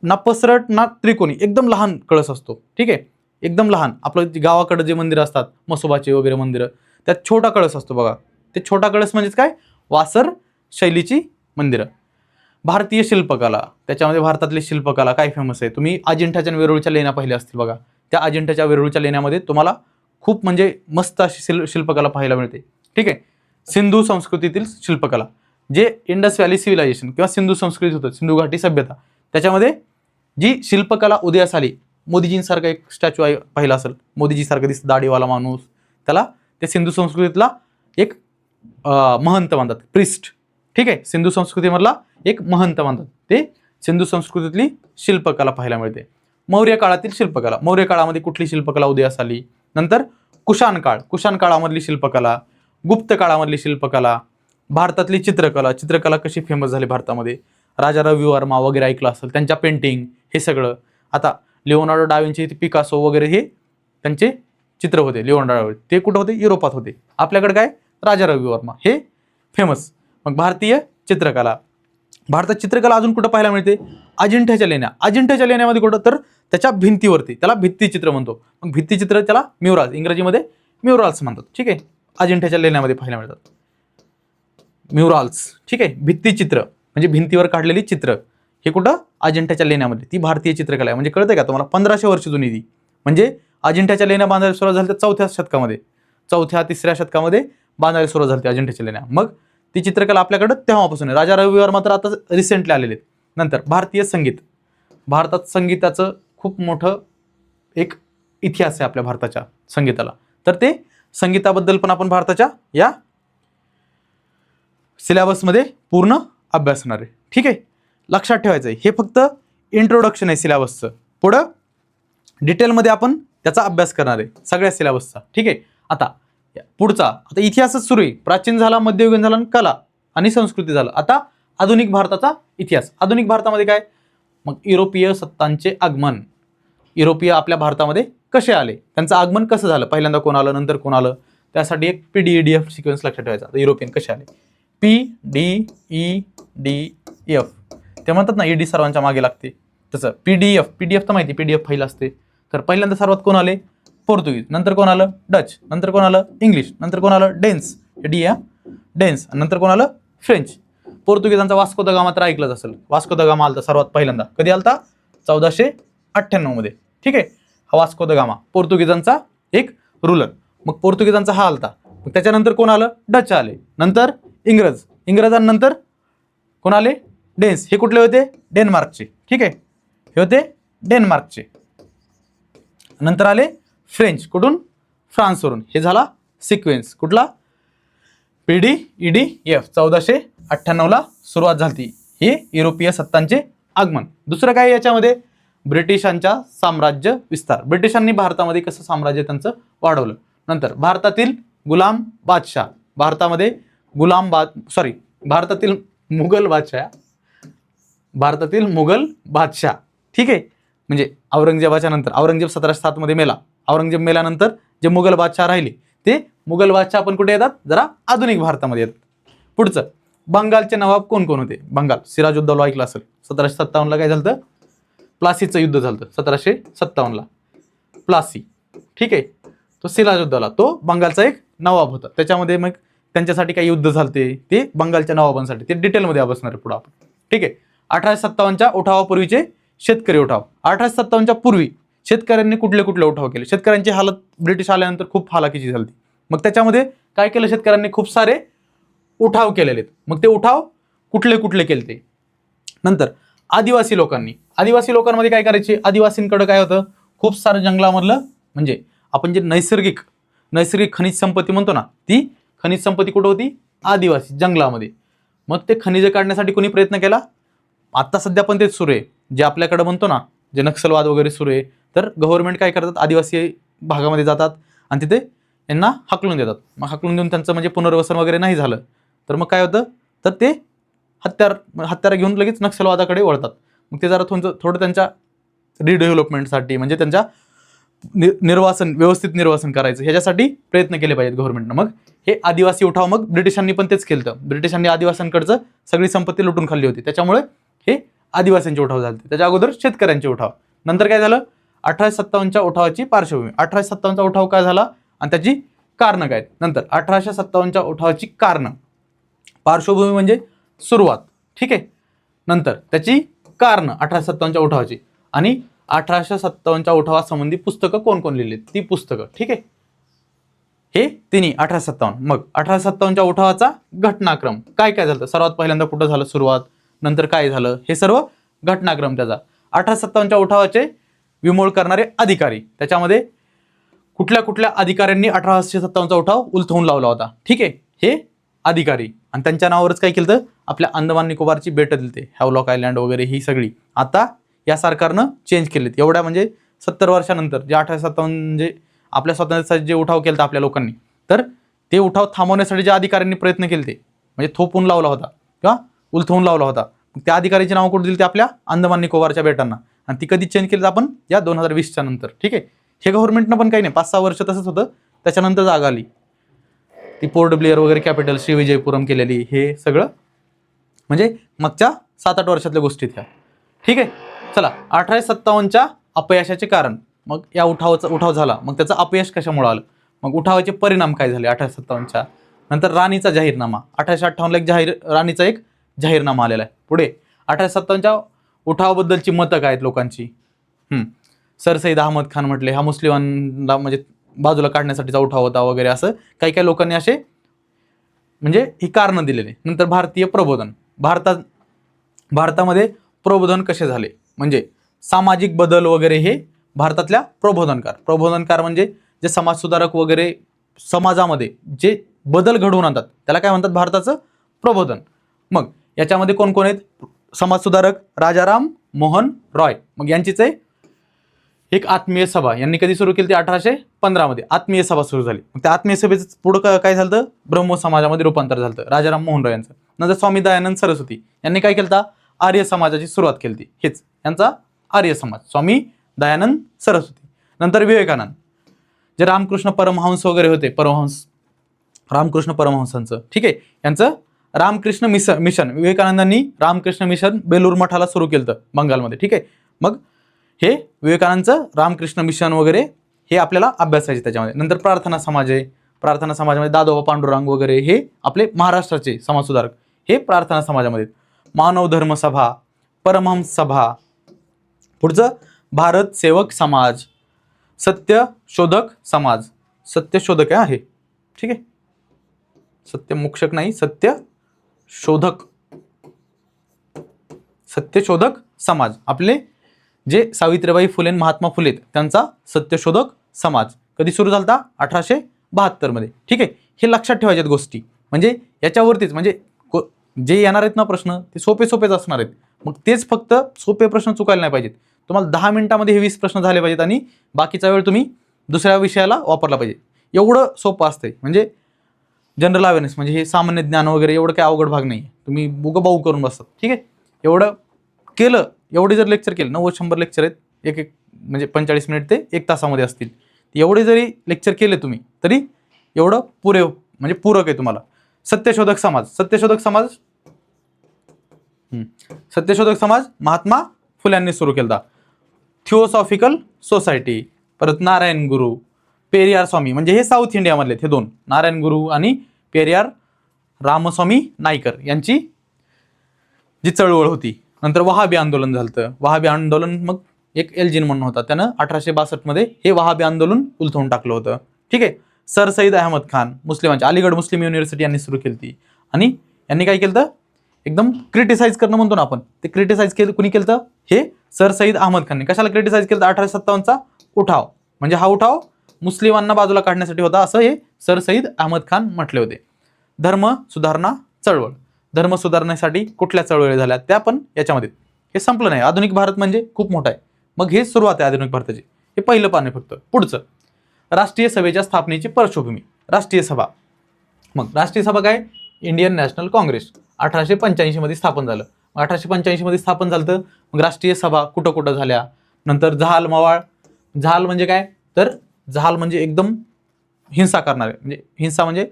ना पसरट ना त्रिकोणी, एकदम लहान कळस असतो. ठीक आहे. एकदम लहान. आपलं गावाकडे जे मंदिरं असतात, मसोबाचे वगैरे मंदिरं, त्यात छोटा कळस असतो बघा. ते छोटा कळस म्हणजेच काय? वासर शैलीची मंदिरं. भारतीय शिल्पकला. त्याच्यामध्ये भारतातली शिल्पकला काय फेमस आहे? तुम्ही अजिंठ्याच्या वेरूळच्या लेण्या पाहिल्या असतील बघा. त्या अजिंठ्याच्या वेरूळच्या लेण्यामध्ये तुम्हाला खूप म्हणजे मस्त अशी शिल्पकला पाहायला मिळते. ठीक आहे. सिंधू संस्कृतीतील शिल्पकला, जे इंडस व्हॅली सिव्हिलायझेशन किंवा सिंधू संस्कृती होतं, सिंधू घाटी सभ्यता, त्याच्यामध्ये जी शिल्पकला उदयास आली. मोदीजींसारखा एक स्टॅच्यू आहे, पाहिला असेल, मोदीजीसारखा दिसतो, दाढीवाला माणूस. त्याला ते सिंधू संस्कृतीतला एक महंत मानतात, प्रिस्ट. ठीक आहे. सिंधू संस्कृतीमधला एक महंत मानतात. ते सिंधू संस्कृतीतली शिल्पकला पाहायला मिळते. मौर्य काळातील शिल्पकला. मौर्य काळामध्ये कुठली शिल्पकला उदयास आली? नंतर कुशाण काळ. कुशाण काळामधली शिल्पकला. गुप्त काळामधली शिल्पकला. भारतातली चित्रकला. चित्रकला कशी फेमस झाली भारतामध्ये? राजा रवी वर्मा वगैरे ऐकलं असेल, त्यांच्या पेंटिंग, हे सगळं. आता लिओनार्डो डा विंची, पिकासो वगैरे हे त्यांचे चित्र होते. लिओनार्डो ते कुठं होते? युरोपात होते. आपल्याकडे काय? राजा रवी वर्मा हे फेमस. मग भारतीय चित्रकला. भारतात चित्रकला अजून कुठं पाहायला मिळते? अजिंठ्याच्या लेण्या. अजिंठ्याच्या लेण्यामध्ये कुठं? तर त्याच्या भिंतीवरती. त्याला भित्तीचित्र म्हणतो. मग भित्तीचित्र त्याला म्युराल्स, इंग्रजीमध्ये म्युराल्स म्हणतात. ठीक आहे. अजिंठ्याच्या लेण्यामध्ये पाहायला मिळतात म्युराल्स. ठीक आहे. भित्तीचित्र म्हणजे भिंतीवर काढलेली चित्र. हे कुठं? अजिंठ्याच्या लेण्यामध्ये. ती भारतीय चित्रकला आहे. म्हणजे कळतंय का तुम्हाला? 1500 वर्ष जुनी ती. म्हणजे अजिंठ्याच्या लेण्या बांधायला सुरुवात झाली तर 4थ्या शतकामध्ये, 4थ्या-3ऱ्या शतकामध्ये बांधायला सुरुवात झाली अजिंठ्याच्या लेण्या. मग ती चित्रकला आपल्याकडं तेव्हापासून आहे. राजा रवी वर्मा तर आता रिसेंटली आलेले आहेत. नंतर भारतीय संगीत. भारतात संगीताचं खूप मोठं एक इतिहास आहे आपल्या भारताच्या संगीताला. तर ते संगीताबद्दल पण आपण भारताच्या या सिलेबसमध्ये पूर्ण अभ्यासणार आहे. ठीक आहे. लक्षात ठेवायचं आहे, हे फक्त इंट्रोडक्शन आहे सिलेबसचं. पुढं डिटेलमध्ये आपण त्याचा अभ्यास करणार आहे सगळ्या सिलेबसचा. ठीक आहे. आता पुढचा, आता इतिहासच सुरू आहे. प्राचीन झाला, मध्ययुगीन झाला, आणि कला आणि संस्कृती झालं. आता आधुनिक भारताचा इतिहास. आधुनिक भारतामध्ये काय, मग युरोपीय सत्तांचे आगमन. युरोपीय आपल्या भारतामध्ये कसे आले, त्यांचं आगमन कसं झालं, पहिल्यांदा कोण आलं, नंतर कोण आलं, त्यासाठी एक PDEDF सिक्वेन्स लक्षात ठेवायचा. युरोपियन कसे आले, PDEDF. ते म्हणतात ना ED सर्वांच्या मागे लागते, तसं PDF तर माहिती, PDF फाईल असते. तर पहिल्यांदा सर्वात कोण आले, पोर्तुगीज. नंतर कोण आलं, डच. नंतर कोण आलं, इंग्लिश. नंतर कोण आलं, डेन्स. डेन्स. नंतर कोण आलं, फ्रेंच. पोर्तुगीजांचा वास्को द गामा तर ऐकलंच असेल. वास्को द गामा आलता सर्वात पहिल्यांदा. कधी आलता, 1498 मध्ये. ठीक आहे, हा वास्को द गामा पोर्तुगीजांचा एक रूलर. मग पोर्तुगीजांचा हा आलता. मग त्याच्यानंतर कोण आलं, डच आले. नंतर इंग्रजांनंतर कोण आले, डेन्स. हे कुठले होते, डेन्मार्कचे. ठीक आहे, हे होते डेन्मार्कचे. नंतर आले फ्रेंच, कुठून, फ्रान्सवरून. हे झाला सिक्वेन्स कुठला, PDEDF. 1498ला सुरुवात झाली. हे युरोपीय सत्तांचे आगमन. दुसरं काय याच्यामध्ये, ब्रिटिशांच्या साम्राज्य विस्तार. ब्रिटिशांनी भारतामध्ये कसं साम्राज्य त्यांचं वाढवलं. नंतर भारतातील गुलाम बादशाह, भारतामध्ये भारतातील मुघल बादशाह, भारतातील मुघल बादशाह. ठीक आहे, म्हणजे औरंगजेबाच्या नंतर, औरंगजेब 1707 मध्ये मेला. औरंगजेब मेल्यानंतर जे मुघल बादशाह राहिले, ते मुघल बादशाह पण कुठे येतात, जरा आधुनिक भारतामध्ये येतात. पुढचं, बंगालचे नवाब कोण कोण होते. बंगाल, सिराजुद्दौला ऐकलं असेल. 1757ला काय झालं, प्लासीचं युद्ध झालं. 1757ला प्लासी. ठीक आहे, तो सिराजुद्दौला, तो बंगालचा एक नवाब होता. त्याच्यामध्ये मग त्यांच्यासाठी काही युद्ध झालते, ते बंगालच्या नवाबांसाठी. ते डिटेलमध्ये बसणार आहे पुढे आपण. ठीक आहे, 1857च्या उठावापूर्वीचे शेतकरी उठाव. 1857च्या पूर्वी शेतकऱ्यांनी कुठले कुठले उठाव केले. शेतकऱ्यांची हालत ब्रिटिश आल्यानंतर खूप हालाकीची झाली. मग त्याच्यामध्ये काय केलं, शेतकऱ्यांनी खूप सारे उठाव केलेले. मग ते उठाव कुठले कुठले केले ते. नंतर आदिवासी लोकांमध्ये काय करायचे, आदिवासींकडे काय होतं, खूप सारं जंगलामधलं, म्हणजे आपण जे नैसर्गिक खनिज संपत्ती म्हणतो ना, ती खनिज संपत्ती कुठं होती, आदिवासी जंगलामध्ये. मग ते खनिज काढण्यासाठी कोणी प्रयत्न केला, आता सध्या पण तेच सुरू आहे, जे आपल्याकडे म्हणतो ना, जे नक्षलवाद वगैरे सुरू आहे. तर गव्हर्नमेंट काय करतात, आदिवासी भागामध्ये जातात आणि तिथे यांना हाकलून देतात. मग हाकलून देऊन त्यांचं म्हणजे पुनर्वसन वगैरे नाही झालं तर मग काय होतं, तर ते हत्यार घेऊन लगेच नक्षलवादाकडे वळतात. मग ते जरा थोडं त्यांच्या रिडेव्हलपमेंटसाठी, म्हणजे त्यांच्या व्यवस्थित निर्वासन करायचं, ह्याच्यासाठी प्रयत्न केले पाहिजेत गव्हर्नमेंटनं. मग हे आदिवासी उठाव, मग ब्रिटिशांनी पण तेच केलं. ब्रिटिशांनी आदिवासींकडचं सगळी संपत्ती लुटून खाल्ली होती, त्याच्यामुळे हे आदिवासींचे उठाव झाले. त्याच्या अगोदर शेतकऱ्यांचे उठाव. नंतर काय झालं, 1857च्या उठावाची पार्श्वभूमी. 1857चा उठाव काय झाला आणि त्याची कारणं काय. नंतर 1857च्या उठावाची कारणं, पार्श्वभूमी म्हणजे सुरुवात. ठीक आहे, नंतर त्याची कारणं 1857च्या उठावाची, आणि 1857च्या उठावासंबंधी पुस्तकं कोण कोण लिहिली, ती पुस्तकं. ठीक आहे, हे तिन्ही 1857. मग 1857च्या उठावाचा घटनाक्रम काय काय झालं, सर्वात पहिल्यांदा कुठं झालं सुरुवात, नंतर काय झालं, हे सर्व घटनाक्रम त्याचा. 1857च्या उठावाचे विमोळ करणारे अधिकारी, त्याच्यामध्ये कुठल्या कुठल्या अधिकाऱ्यांनी 1857चा उठाव उलथवून लावला होता. ठीक आहे, हे अधिकारी, आणि त्यांच्या नावावरच काय केलं, आपल्या अंदमान निकोबारची बेटं दिलते, हॅवलॉक आयलँड वगैरे, ही सगळी आता या सरकारनं चेंज केलेत. एवढ्या म्हणजे 70 वर्षानंतर जे 1857 म्हणजे आपल्या स्वातंत्र्यासाठी जे उठाव केला आपल्या लोकांनी, तर ते उठाव थांबवण्यासाठी ज्या अधिकाऱ्यांनी प्रयत्न केले ते म्हणजे थोपवून लावला होता किंवा उलथवून लावला होता, त्या अधिकाऱ्याचे नाव कुठे दिले, ते आपल्या अंदमान निकोबारच्या बेटांना. आणि ती कधी चेंज केली आपण, या 2020च्या नंतर. ठीक आहे, हे गव्हर्नमेंटनं पण काही नाही, 5-6 वर्ष तसंच होतं, त्याच्यानंतर जागा आली ती पोर्ट ब्लेअर वगैरे कॅपिटल श्रीविजयपुरम केलेली, हे सगळं म्हणजे मागच्या 7-8 वर्षातल्या गोष्टी त्या. ठीक आहे, चला 1857च्या अपयशाचे कारण. मग या उठाव झाला, मग त्याचं अपयश कशामुळे आलं, मग उठावाचे परिणाम काय झाले 1857च्या. नंतर राणीचा जाहीरनामा, 1858ला राणीचा एक जाहीरनामा आलेला आहे. पुढे 1857च्या उठावाबद्दलची मतं काय आहेत लोकांची. सर सईद अहमद खान म्हटले, हा मुस्लिमांना म्हणजे बाजूला काढण्यासाठीचा उठाव होता वगैरे, असं काही काही लोकांनी असे म्हणजे ही कारणं दिलेली. नंतर भारतीय प्रबोधन, भारतामध्ये प्रबोधन कसे झाले, म्हणजे सामाजिक बदल वगैरे, हे भारतातल्या प्रबोधनकार म्हणजे जे समाजसुधारक वगैरे, समाजामध्ये जे बदल घडवून आणतात त्याला काय म्हणतात, भारताचं प्रबोधन. मग याच्यामध्ये कोण कोण आहेत, समाजसुधारक राजाराम मोहन रॉय, मग यांचीच आहे एक आत्मीय सभा यांनी कधी सुरू केली ती 1815 मध्ये आत्मीय सभा सुरू झाली. मग त्या आत्मीय सभेचं पुढं काय झालं, ब्रह्मो समाजामध्ये रूपांतर झालं राजाराम मोहन राय यांचं. नंतर स्वामी दयानंद सरस्वती यांनी काय केलं, आर्य समाजाची सुरुवात केली. हेच यांचा आर्य समाज, स्वामी दयानंद सरस्वती. नंतर विवेकानंद, जे रामकृष्ण परमहंस वगैरे होते, परमहंस रामकृष्ण परमहंसांचं, ठीक आहे, यांचं रामकृष्ण मिशन विवेकानंदांनी रामकृष्ण मिशन बेलूर मठाला सुरू केलं बंगालमध्ये. ठीक आहे, मग हे विवेकानंदचं रामकृष्ण मिशन वगैरे हे आपल्याला अभ्यासायचे त्याच्यामध्ये. नंतर प्रार्थना समाज आहे, प्रार्थना समाजामध्ये दादोबा पांडुरंग वगैरे हे आपले महाराष्ट्राचे समाजसुधारक हे प्रार्थना समाजामध्ये. मानव धर्म सभा, परमहंस सभा, पुढचं भारत सेवक समाज, सत्यशोधक समाज, सत्यशोधक आहे, ठीक आहे, सत्यमोक्षक नाही, सत्यशोधक, सत्यशोधक समाज आपले जे सावित्रीबाई फुले महात्मा फुले त्यांचा सत्यशोधक समाज कधी सुरू झाला, 1872 मध्ये. ठीक आहे, हे लक्षात ठेवायच्यात गोष्टी, म्हणजे याच्यावरतीच म्हणजे जे येणार आहेत ना प्रश्न ते सोपेच असणार आहेत. मग तेच फक्त सोपे प्रश्न चुकायला नाही पाहिजेत. तुम्हाला 10 मिनिटामध्ये हे 20 प्रश्न झाले पाहिजेत आणि बाकीचा वेळ तुम्ही दुसऱ्या विषयाला वापरला पाहिजे. एवढं सोपं असतंय. म्हणजे जनरल अवेअरनेस म्हणजे हे सामान्य ज्ञान वगैरे एवढं काही अवघड भाग नाही. तुम्ही बुगबाऊ करून बसतात. ठीक आहे, एवढं केलं, एवढे जर लेक्चर केलं, 90-100 लेक्चर आहेत, एक म्हणजे 45 मिनिट ते 1 तासामध्ये असतील. एवढे जरी लेक्चर केले तुम्ही तरी एवढं म्हणजे पूरक आहे तुम्हाला. सत्यशोधक समाज, सत्यशोधक समाज महात्मा फुल्यांनी सुरू केला. थिओसॉफिकल सोसायटी, परत नारायण गुरु, पेरियार स्वामी, म्हणजे हे साऊथ इंडियामधले हे दोन, नारायण गुरु आणि पेरियार रामस्वामी नाईकर यांची जी चळवळ होती. नंतर वहाबी आंदोलन झालं. वहाबी आंदोलन मग एक एल्जिन म्हणून होता, त्यानं 1862 मध्ये हे वहाबी आंदोलन उलथवून टाकलं होतं. ठीक आहे, सर सईद अहमद खान मुस्लिमांची अलीगड मुस्लिम युनिव्हर्सिटी यांनी सुरू केली ती, आणि यांनी काय केलं, एकदम क्रिटिसाइज करणं म्हणतो ना आपण, ते क्रिटिसाइज केलं. कुणी केलं, हे सर सईद अहमद खानने. कशाला क्रिटिसाइज केलं, 1857चा उठाव, म्हणजे हा उठाव मुस्लिमांना बाजूला काढण्यासाठी होता असं हे सर सईद अहमद खान म्हटले होते. धर्म सुधारणा चळवळ, धर्म सुधारण्यासाठी कुठल्या चळवळी झाल्या त्या पण याच्यामध्ये. हे संपलं नाही. आधुनिक भारत म्हणजे खूप मोठा आहे. मग हे सुरुवात आहे आधुनिक भारताची. हे पहिलं पान आहे फक्त. पुढचं राष्ट्रीय सभेच्या स्थापनेची पार्श्वभूमी, राष्ट्रीय सभा. मग राष्ट्रीय सभा काय, इंडियन नॅशनल काँग्रेस 1885 मध्ये स्थापन झालं. 1885 मध्ये स्थापन झालं. मग राष्ट्रीय सभा कुठं कुठं झाल्या. नंतर जहाल मवाळ, जहाल म्हणजे काय, तर जहाल म्हणजे एकदम हिंसा करणारे, म्हणजे हिंसा म्हणजे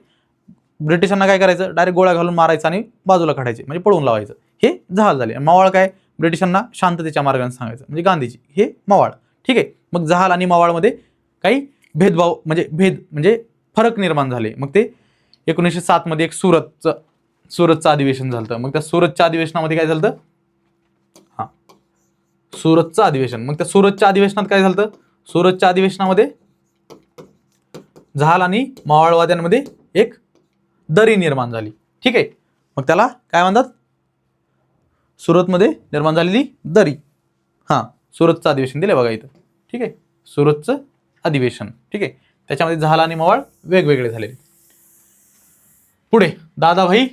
ब्रिटिशांना काय करायचं, डायरेक्ट गोळ्या घालून मारायचं आणि बाजूला काढायचे, म्हणजे पळवून लावायचं, हे जहाल झाले. मवाळ काय, ब्रिटिशांना शांततेच्या मार्गाने सांगायचं, म्हणजे गांधीजी, हे मवाळ. ठीक आहे, मग जहाल आणि मवाळमध्ये काही भेदभाव म्हणजे फरक निर्माण झाले. मग ते 1907 मध्ये एक सुरतचं अधिवेशन झालं. मग त्या सुरतच्या अधिवेशनामध्ये काय झालं, सुरतचं अधिवेशन. मग त्या सुरतच्या अधिवेशनात काय झालं, सुरतच्या अधिवेशनामध्ये जहाल आणि मावळवाद्यांमध्ये एक दरी निर्माण झाली. ठीक आहे, मग त्याला काय म्हणतात, सुरतमध्ये निर्माण झालेली दरी. सुरतचं अधिवेशन दिले बघा इथं. ठीक आहे, सुरतचं अधिवेशन. ठीक आहे, त्याच्यामध्ये जहाल आणि मवाळ वेगवेगळे झाले. पुढे दादाभाई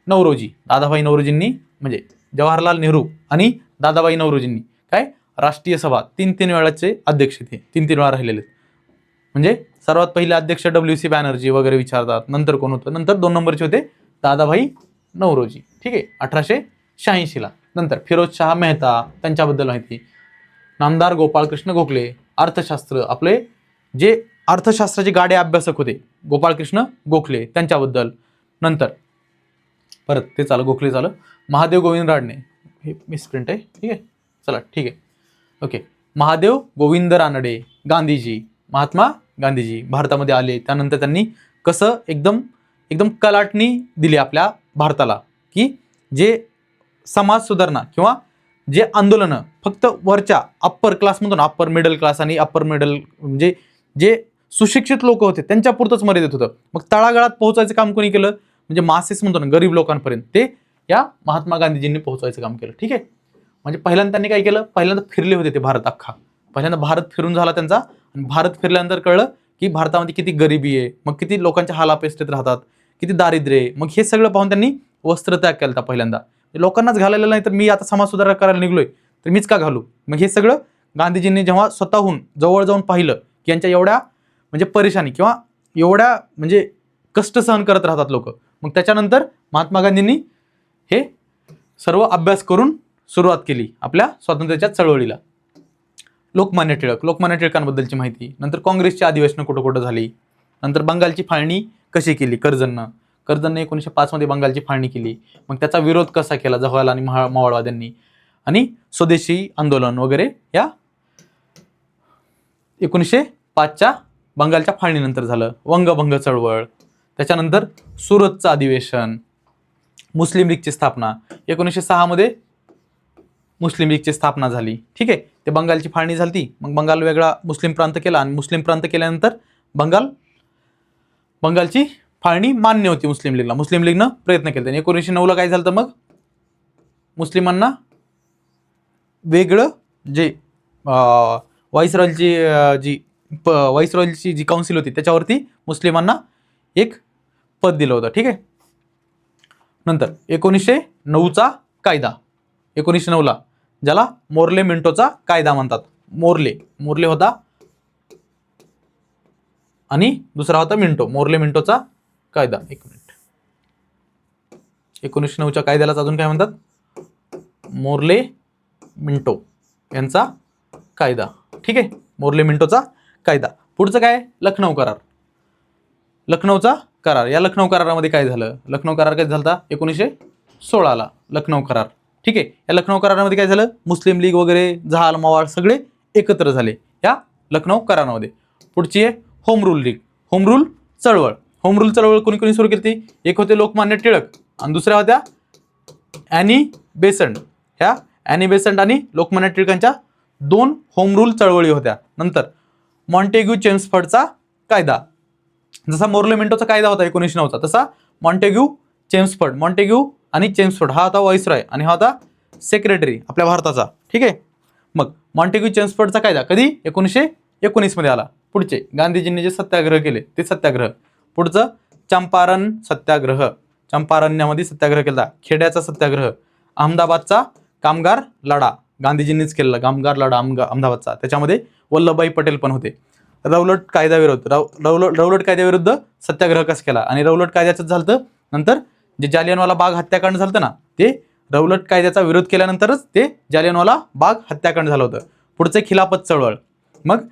नौरोजींनी म्हणजे जवाहरलाल नेहरू आणि दादाभाई नौरोजींनी काय, राष्ट्रीय सभा 3 वेळाचे अध्यक्ष ते 3 वेळा राहिलेले. म्हणजे सर्वात पहिले अध्यक्ष WC बॅनर्जी वगैरे विचारतात. नंतर कोण होतं, नंतर 2 नंबरचे होते दादाभाई नौरोजी. ठीक आहे, 1886 ला. नंतर फिरोजशाह मेहता, त्यांच्याबद्दल माहिती. नामदार गोपाळकृष्ण गोखले, अर्थशास्त्र, आपले जे अर्थशास्त्राचे गाडे अभ्यासक होते गोपाळकृष्ण गोखले, त्यांच्याबद्दल. नंतर परत ते गोखले झालं. महादेव गोविंद रानडे, हे मिसप्रिंट आहे. ठीक आहे, चला ठीक आहे, ओके. महादेव गोविंद रानडे, गांधीजी, महात्मा गांधीजी भारतामध्ये आले. त्यानंतर त्यांनी कसं एकदम कलाटणी दिली आपल्या भारताला, की जे समाज सुधारणा किंवा जे आंदोलनं फक्त वरच्या अप्पर क्लासमधून, अप्पर मिडल क्लास आणि अप्पर मिडल म्हणजे जे सुशिक्षित लोक होते त्यांच्यापुरतंच मर्यादित होतं. मग तळागाळात पोहोचायचं काम कोणी केलं, म्हणजे मासेस म्हणतो ना, गरीब लोकांपर्यंत, ते या महात्मा गांधीजींनी पोहोचायचं काम केलं. ठीक आहे, म्हणजे पहिल्यांदा त्यांनी काय केलं, पहिल्यांदा फिरले होते ते भारत अख्खा. पहिल्यांदा भारत फिरून झाला त्यांचा, आणि भारत फिरल्यानंतर कळलं की भारतामध्ये किती गरिबी आहे, मग किती लोकांच्या हालापेष्टेत राहतात, किती दारिद्र्य आहे. मग हे सगळं पाहून त्यांनी वस्त्रत्याग केला पहिल्यांदा. लोकांनाच घालायला नाही, तर मी आता समाज सुधारणा करायला निघलोय तर मीच का घालू. मग हे सगळं गांधीजींनी जेव्हा स्वतःहून जवळ जाऊन पाहिलं की यांच्या एवढ्या म्हणजे परेशानी किंवा एवढ्या म्हणजे कष्ट सहन करत राहतात लोक, मग त्याच्यानंतर महात्मा गांधींनी हे सर्व अभ्यास करून सुरुवात केली आपल्या स्वातंत्र्याच्या चळवळीला. लोकमान्य टिळकांबद्दलची माहिती, नंतर काँग्रेसची अधिवेशनं कुठं कुठं झाली, नंतर बंगालची फाळणी कशी केली कर्जननं 1905 मध्ये बंगालची फाळणी केली, मग त्याचा विरोध कसा केला जवाहरलाल आणि मावळवाद्यांनी, आणि स्वदेशी आंदोलन वगैरे या 1905च्या बंगालच्या फाळणीनंतर झालं. वंगभंग चळवळ, त्याच्यानंतर सुरतचं अधिवेशन, मुस्लिम लीगची स्थापना, 1906 मध्ये मुस्लिम लीगची स्थापना झाली. ठीक आहे, ते बंगालची फाळणी झाली, मग बंगाल वेगळा मुस्लिम प्रांत केला आणि मुस्लिम प्रांत केल्यानंतर बंगालची फाळणी मान्य होती मुस्लिम लीगला. मुस्लिम लीगनं प्रयत्न केले. 1909ला काय झालं तर मग मुस्लिमांना वेगळं जे व्हाईसरॉयलची जी काउन्सिल होती त्याच्यावरती मुस्लिमांना एक पद दिलं होतं. ठीक आहे, नंतर 1909चा कायदा, 1909ला ज्याला मोर्ले मिंटोचा कायदा म्हणतात. मोर्ले होता आणि दुसरा होता मिंटो. मोर्ले मिंटोचा कायदा. 1909च्या कायद्यालाच अजून काय म्हणतात? मोर्ले मिंटो यांचा कायदा. ठीक आहे, मोर्ले मिंटोचा कायदा. पुढचं काय? लखनौ करार. लखनौचा करार. या लखनौ करारामध्ये काय झालं? लखनौ करार काय झाला? 1916ला लखनौ करार. ठीक आहे, या लखनौ करारामध्ये काय झालं? मुस्लिम लीग वगैरे जहाल मवाळ सगळे एकत्र झाले या लखनौ करारामध्ये. पुढची आहे home rule league, home rule चळवळ. होम रूल चळवळ कोणी कोणी सुरू केली? एक होते लोकमान्य टिळक आणि दुसऱ्या होत्या ॲनी बेसंट. ह्या ॲनी बेसंट आणि लोकमान्य टिळकांच्या 2 होम रूल चळवळी होत्या. नंतर मॉन्टेग्यू चेम्सफर्डचा कायदा. जसा मोर्ले मिंटोचा कायदा होता 1909चा, तसा मॉन्टेग्यू आणि चेम्सफोर्ड हा होता व्हाईसरॉय आणि हा होता सेक्रेटरी आपल्या भारताचा. ठीक आहे, मग मॉन्टेग्यू चेम्सफोर्डचा कायदा कधी? 1919 मध्ये आला. पुढचे गांधीजींनी जे सत्याग्रह केले ते सत्याग्रह. पुढचं चंपारण सत्याग्रह. चंपारण्यामध्ये सत्याग्रह केला. खेड्याचा सत्याग्रह. अहमदाबादचा कामगार लढा गांधीजींनीच केलेला, कामगार लढा अहमदाबादचा. त्याच्यामध्ये वल्लभभाई पटेल पण होते. रौलट कायद्याविरुद्ध सत्याग्रह कसा केला आणि रौलट कायद्याचं झालं नंतर जे जालियनवाला बाग हत्याकांड झालं ना, ते रौलट कायद्याचा विरोध केल्यानंतरच ते जालियनवाला बाग हत्याकांड झालं होतं. पुढचे खिलाफत चळवळ. मग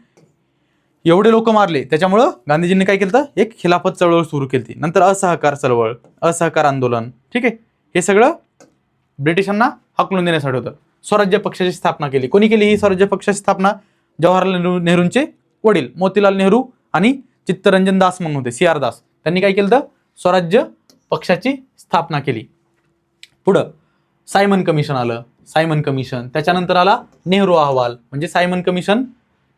एवढे लोक मारले त्याच्यामुळं गांधीजींनी काय केलं? एक खिलाफत चळवळ सुरू केली. नंतर असहकार चळवळ, असहकार आंदोलन. ठीक आहे, हे सगळं ब्रिटिशांना हाकलून देण्यासाठी होतं. स्वराज्य पक्षाची स्थापना केली. कोणी केली ही स्वराज्य पक्षाची स्थापना? जवाहरलाल नेहरूंचे वडील मोतीलाल नेहरू आणि चित्तरंजन दास म्हणून होते, CR दास. त्यांनी काय केलं? स्वराज्य पक्षाची स्थापना केली. पुढं सायमन कमिशन आलं. सायमन कमिशन, त्याच्यानंतर आला नेहरू अहवाल. म्हणजे सायमन कमिशन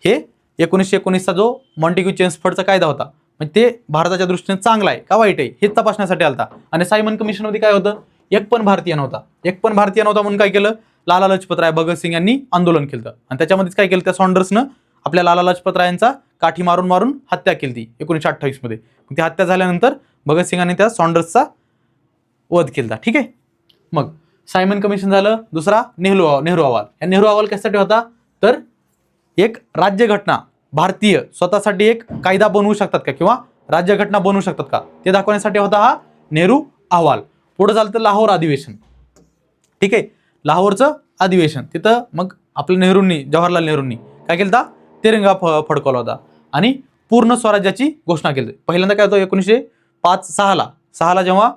हे 1919चा जो मॉन्टेग्यू चेम्सफोर्डचा कायदा होता, म्हणजे ते भारताच्या दृष्टीने चांगला आहे का वाईट आहे हे तपासण्यासाठी आलता. आणि सायमन कमिशनमध्ये काय होतं? एक पण भारतीय नव्हता म्हणून काय केलं? लाला लजपतराय, भगतसिंग यांनी आंदोलन केलं आणि त्याच्यामध्येच काय केलं? त्या सॉन्डर्सनं आपल्या लाला लजपतरायांचा काठी मारून मारून हत्या केली 1928 मध्ये. ती हत्या झाल्यानंतर भगतसिंगांनी त्या सॉन्डर्सचा वध केला. ठीक आहे, मग सायमन कमिशन झालं. दुसरा नेहरू अहवाल. या नेहरू अहवाल कशासाठी होता? तर एक राज्यघटना भारतीय स्वतःसाठी एक कायदा बनवू शकतात का किंवा राज्यघटना बनवू शकतात का ते दाखवण्यासाठी होता हा नेहरू अहवाल. पुढे झालं तर लाहोर अधिवेशन. ठीक आहे, लाहोरचं अधिवेशन. तिथं मग आपल्या जवाहरलाल नेहरूंनी काय केलं? तिरंगा फडकवला होता आणि पूर्ण स्वराज्याची घोषणा केली. पहिल्यांदा काय होतं? 1906ला जेव्हा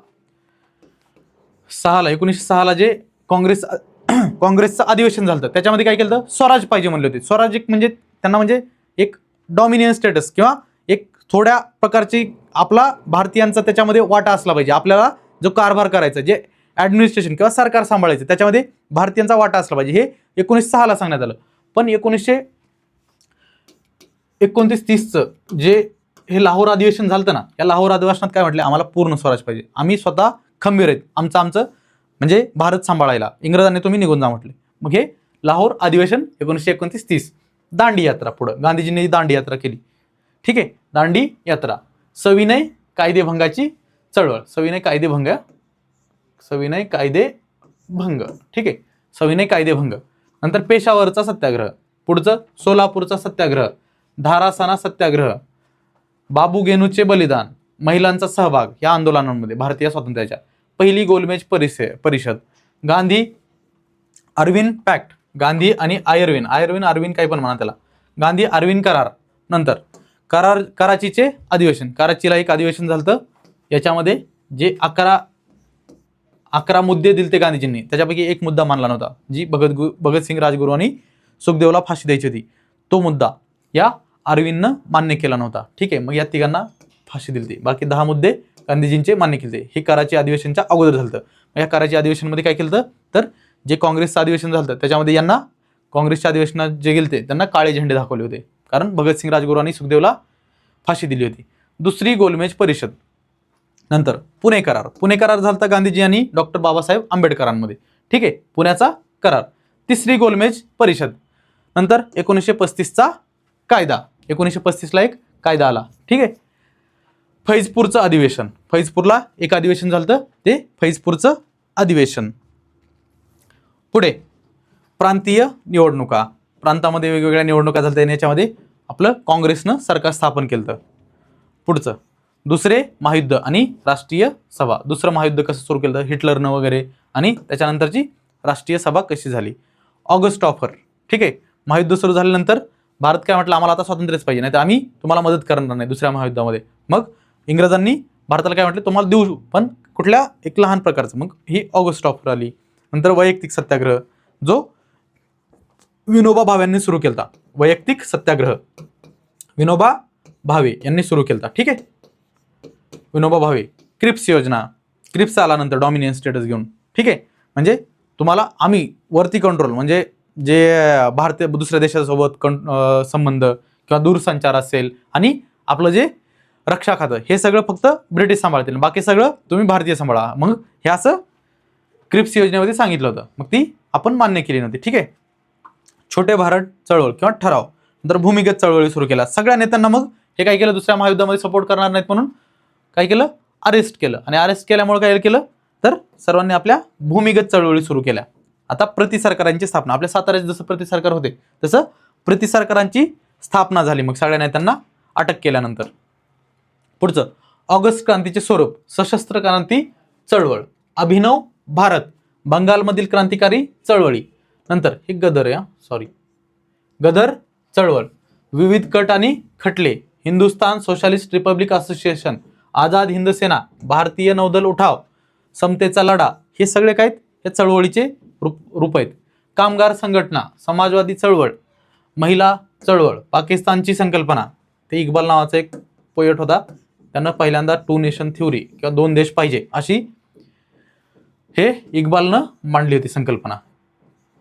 1906ला जे काँग्रेसचं अधिवेशन झालं त्याच्यामध्ये काय केलं? स्वराज पाहिजे म्हणले होते. स्वराज म्हणजे त्यांना म्हणजे एक डॉमिनियन स्टेटस किंवा एक थोड्या प्रकारची आपला भारतीयांचा त्याच्यामध्ये वाटा असला पाहिजे. आपल्याला जो कारभार करायचा, जे ऍडमिनिस्ट्रेशन किंवा सरकार सांभाळायचं त्याच्यामध्ये भारतीयांचा वाटा असला पाहिजे, हे 1906ला सांगण्यात आलं. पण 1929-30चं जे हे लाहोर अधिवेशन झालं ना, या लाहोर अधिवेशनात काय म्हटलं? आम्हाला पूर्ण स्वराज पाहिजे, आम्ही स्वतः खंबीर आहेत आमचं म्हणजे भारत सांभाळायला, इंग्रजांनी तुम्ही निघून जा म्हटले. मग हे लाहोर अधिवेशन 1929-30. दांडी यात्रा. पुढं गांधीजींनी दांडी यात्रा केली. ठीक आहे, दांडी यात्रा. सविनय कायदेभंगाची चळवळ. सविनय कायदेभंग. ठीक आहे, सविनय कायदेभंग. नंतर पेशावरचा सत्याग्रह. पुढचं सोलापूरचा सत्याग्रह, धारासाना सत्याग्रह, बाबू गेनूचे बलिदान, महिलांचा सहभाग या आंदोलनांमध्ये भारतीय स्वातंत्र्याच्या, पहिली गोलमेज परिषद, गांधी अरविंद पॅक्ट, गांधी आणि आयर्विन काही पण म्हणा त्याला, गांधी अरविंद करार, नंतर कराचीचे अधिवेशन, कराचीला एक अधिवेशन झालं, याच्यामध्ये जे 11 मुद्दे दिलते गांधीजींनी, त्याच्यापैकी एक मुद्दा मानला नव्हता, जी भगतसिंग राजगुरू आणि सुखदेवला फाशी द्यायची होती, तो मुद्दा या अरविंदनं मान्य केला नव्हता. ठीक आहे, मग या तिघांना फाशी दिली. बाकी 10 मुद्दे गांधीजींचे मान्य केले. हे कराची अधिवेशनच्या अगोदर झालं. या कराची अधिवेशनमध्ये काय केलं तर जे काँग्रेसचं अधिवेशन झालं त्याच्यामध्ये यांना काँग्रेसच्या अधिवेशनात जे गेलते त्यांना काळे झेंडे दाखवले होते, कारण भगतसिंग राजगुरू आणि सुखदेवला फाशी दिली होती. दुसरी गोलमेज परिषद, नंतर पुणे करार झाला गांधीजी आणि डॉक्टर बाबासाहेब आंबेडकरांमध्ये. ठीक आहे, पुण्याचा करार. तिसरी गोलमेज परिषद, नंतर 1935चा कायदा, 1935ला एक कायदा आला. ठीक आहे, फैजपूरचं अधिवेशन, फैजपूरला एक अधिवेशन झालं, ते फैजपूरचं अधिवेशन. पुढे प्रांतीय निवडणुका, प्रांतामध्ये वेगवेगळ्या निवडणुका झाल्या, याच्यामध्ये आपलं काँग्रेसनं सरकार स्थापन केलं. पुढचं दुसरे महायुद्ध आणि राष्ट्रीय सभा. दुसरं महायुद्ध कसं सुरू केलं हिटलरनं वगैरे, आणि त्याच्यानंतरची राष्ट्रीय सभा कशी झाली, ऑगस्ट ऑफर. ठीक आहे, महायुद्ध सुरू झाल्यानंतर भारत काय म्हटलं, आम्हाला आता स्वातंत्र्यच पाहिजे, नाही तर आम्ही तुम्हाला मदत करणार नाही दुसऱ्या महायुद्धामध्ये. मग इंग्रजांनी भारताला काय म्हटलं, तुम्हाला देऊ पण कुठल्या एक लहान प्रकारचं. मग ही ऑगस्ट ऑफर आली. नंतर वैयक्तिक सत्याग्रह, जो विनोबा भावे यांनी सुरू केला. वैयक्तिक सत्याग्रह विनोबा भावे यांनी सुरू केला. ठीक आहे, विनोबा भावे. क्रिप्स योजना, क्रिप्स आला नंतर डॉमिनियन स्टेटस घेऊन. ठीक आहे, म्हणजे तुम्हाला आम्ही वरती कंट्रोल, म्हणजे जे भारतीय दुसऱ्या देशासोबत संबंध किंवा दूरसंचार असेल आणि आपलं जे रक्षा खातं, हे सगळं फक्त ब्रिटिश सांभाळतील, बाकी सगळं तुम्ही भारतीय सांभाळा. मग हे असं क्रिप्स योजनेमध्ये सांगितलं होतं, मग ती आपण मान्य केली नव्हती. ठीक आहे, छोटे भारत चळवळ किंवा ठराव, नंतर भूमिगत चळवळी सुरू केल्या. सगळ्या नेत्यांना मग हे काय केलं, दुसऱ्या महायुद्धामध्ये सपोर्ट करणार नाहीत म्हणून काय केलं, अरेस्ट केलं. आणि अरेस्ट केल्यामुळे काय केलं तर सर्वांनी आपल्या भूमिगत चळवळी सुरू केल्या. आता प्रतिसरकारांची स्थापना, आपल्या साताऱ्यात जसं प्रतिसरकार होते तसं प्रतिसरकारांची स्थापना झाली. मग सगळ्या नेत्यांना अटक केल्यानंतर. पुढचं ऑगस्ट क्रांतीचे स्वरूप, सशस्त्र क्रांती चळवळ, अभिनव भारत, बंगालमधील क्रांतिकारी चळवळी. नंतर हे गदर चळवळ, विविध कट आणि खटले, Hindustan socialist republic association, Azad Hind Sena, भारतीय नौदल उठाव, समतेचा लढा, हे सगळे काय या चळवळीचे रूप आहेत. कामगार संघटना, समाजवादी चळवळ, महिला चळवळ, पाकिस्तानची संकल्पना. ते इक्बाल नावाचा एक पोएट होता, त्यानं पहिल्यांदा 2 नेशन थ्योरी किंवा 2 देश पाहिजे अशी हे इक्बालनं मांडली होती संकल्पना,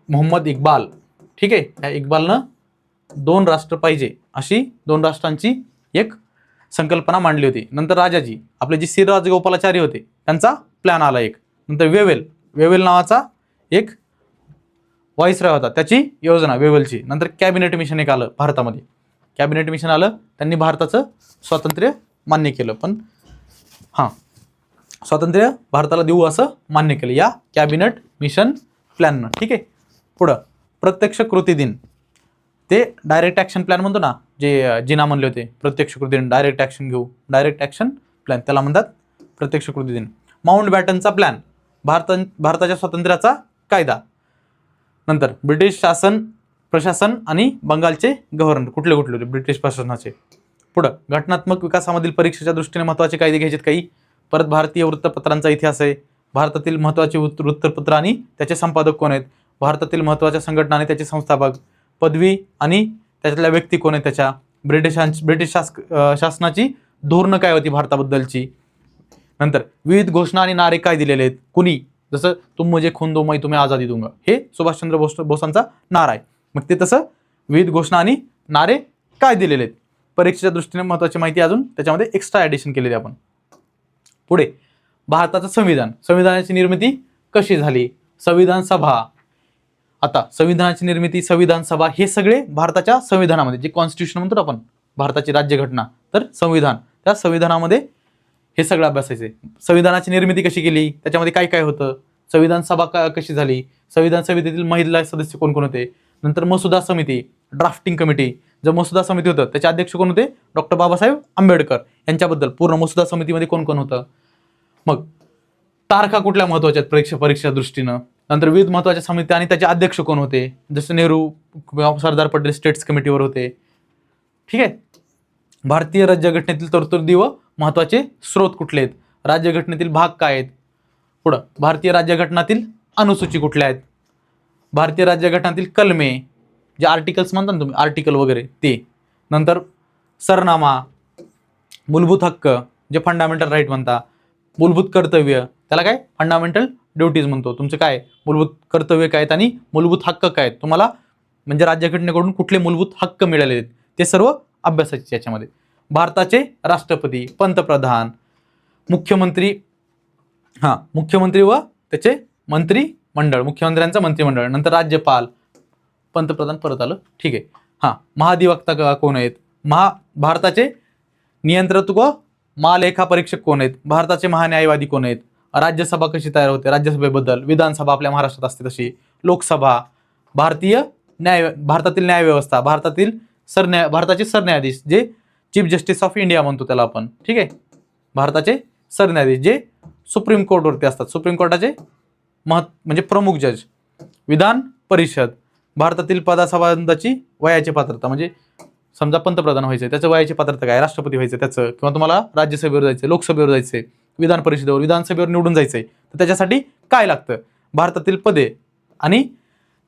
मोहम्मद इक्बाल. ठीक आहे, या इक्बालनं 2 राष्ट्र पाहिजे अशी 2 राष्ट्रांची एक संकल्पना मांडली होती. नंतर राजाजी, आपले जे श्री राजगोपालाचारी होते, त्यांचा प्लॅन आला एक. नंतर वेवेल नावाचा एक व्हाईसरॉय होता, त्याची योजना वेवेलची. नंतर कॅबिनेट मिशन एक आलं भारतामध्ये, कॅबिनेट मिशन आलं, त्यांनी भारताचं स्वातंत्र्य मान्य केलं. पण स्वातंत्र्य भारताला देऊ असं मान्य केलं या कॅबिनेट मिशन प्लॅननं. ठीक आहे, पुढं प्रत्यक्ष कृती दिन, ते डायरेक्ट ॲक्शन प्लॅन म्हणतो ना, जे जिना म्हणले होते प्रत्यक्ष कृती दिन, डायरेक्ट ॲक्शन घेऊ, डायरेक्ट ॲक्शन प्लॅन, त्याला म्हणतात प्रत्यक्ष कृती दिन. माउंट बॅटनचा प्लॅन, भारताच्या स्वातंत्र्याचा कायदा. नंतर ब्रिटिश प्रशासन आणि बंगालचे गव्हर्नर, कुठले होते ब्रिटिश प्रशासनाचे. पुढं घटनात्मक विकासामधील परीक्षेच्या दृष्टीने महत्त्वाचे कायदे घ्यायचे काही. परत भारतीय वृत्तपत्रांचा इतिहास आहे, भारतातील महत्त्वाचे वृत्तपत्र आणि त्याचे संपादक कोण आहेत, भारतातील महत्त्वाच्या संघटना आणि त्याचे संस्थापक, पदवी आणि त्याच्यातल्या व्यक्ती कोण आहेत, त्याच्या ब्रिटिश शासनाची धोरणं काय होती भारताबद्दलची. नंतर विविध घोषणा आणि नारे काय दिलेले आहेत कुणी, जसं तुम मुझे खून दो मैं तुम्हें आझादी दूंगा, हे सुभाषचंद्र बोसांचा नारा आहे. मग ते तसं विविध घोषणा आणि नारे काय दिलेले आहेत. परीक्षेच्या दृष्टीने महत्त्वाची माहिती अजून त्याच्यामध्ये एक्स्ट्रा ॲडिशन केलेली आपण. पुढे भारताचं संविधान, संविधानाची निर्मिती कशी झाली, संविधान सभा. आता संविधानाची निर्मिती, संविधान सभा, हे सगळे भारताच्या संविधानामध्ये, जे कॉन्स्टिट्यूशन म्हणतो आपण, भारताची राज्यघटना, तर संविधान, त्या संविधानामध्ये हे सगळं अभ्यासायचे. संविधानाची निर्मिती कशी केली, त्याच्यामध्ये काय काय होतं, संविधान सभा कशी झाली, संविधान समितीतील महिला सदस्य कोण कोण होते, नंतर मसुदा समिती, ड्राफ्टिंग कमिटी, जो मसुदा समिती होतं त्याचे अध्यक्ष कोण होते? डॉक्टर बाबासाहेब आंबेडकर यांच्याबद्दल पूर्ण मसुदा समितीमध्ये कोण कोण होतं. मग तारखा कुठल्या महत्वाच्या आहेत परीक्षा दृष्टीनं. नंतर विविध महत्वाच्या समित्या आणि त्याचे अध्यक्ष कोण होते, जसं नेहरू किंवा सरदार पटेल स्टेट्स कमिटीवर होते. ठीक आहे. भारतीय राज्यघटनेतील तरतुदी व महत्वाचे स्रोत कुठले आहेत, राज्यघटनेतील भाग काय आहेत. पुढं भारतीय राज्यघटनातील अनुसूची कुठल्या आहेत, भारतीय राज्यघटनातील कलमे जे आर्टिकल्स म्हणता ना तुम्ही, आर्टिकल वगैरे ते. नंतर सरनामा, मूलभूत हक्क जे फंडामेंटल राईट म्हणता, मूलभूत कर्तव्य त्याला काय फंडामेंटल ड्युटीज म्हणतो. तुमचं काय मूलभूत कर्तव्य काय आहेत आणि मूलभूत हक्क काय आहेत, तुम्हाला म्हणजे राज्यघटनेकडून कुठले मूलभूत हक्क मिळाले आहेत ते सर्व अभ्यासाचे याच्यामध्ये. भारताचे राष्ट्रपती, पंतप्रधान, मुख्यमंत्री, मुख्यमंत्री व त्याचे मंत्रिमंडळ, मुख्यमंत्र्यांचं मंत्रिमंडळ. नंतर राज्यपाल, पंतप्रधान परत आलं. ठीक आहे. महाधिवक्ता कोण आहेत, भारताचे नियंत्रक व महालेखा परीक्षक कोण आहेत, भारताचे महान्यायवादी कोण आहेत, राज्यसभा कशी तयार होते, राज्यसभेबद्दल, विधानसभा आपल्या महाराष्ट्रात असते तशी, लोकसभा, भारतातील न्यायव्यवस्था, भारताचे सरन्यायाधीश जे चीफ जस्टिस ऑफ इंडिया म्हणतो त्याला आपण. ठीक आहे. भारताचे सरन्यायाधीश जे सुप्रीम कोर्टवरती असतात, सुप्रीम कोर्टाचे म्हणजे प्रमुख जज. विधान परिषद, भारतातील पदासंबंधाची वयाची पात्रता, म्हणजे समजा पंतप्रधान व्हायचे त्याचं वयाची पात्रता काय, राष्ट्रपती व्हायचं त्याचं, किंवा तुम्हाला राज्यसभेवर जायचं, लोकसभेवर जायचंय, विधान परिषदेवर, विधानसभेवर निवडून जायचंय तर त्याच्यासाठी काय लागतं, भारतातील पदे आणि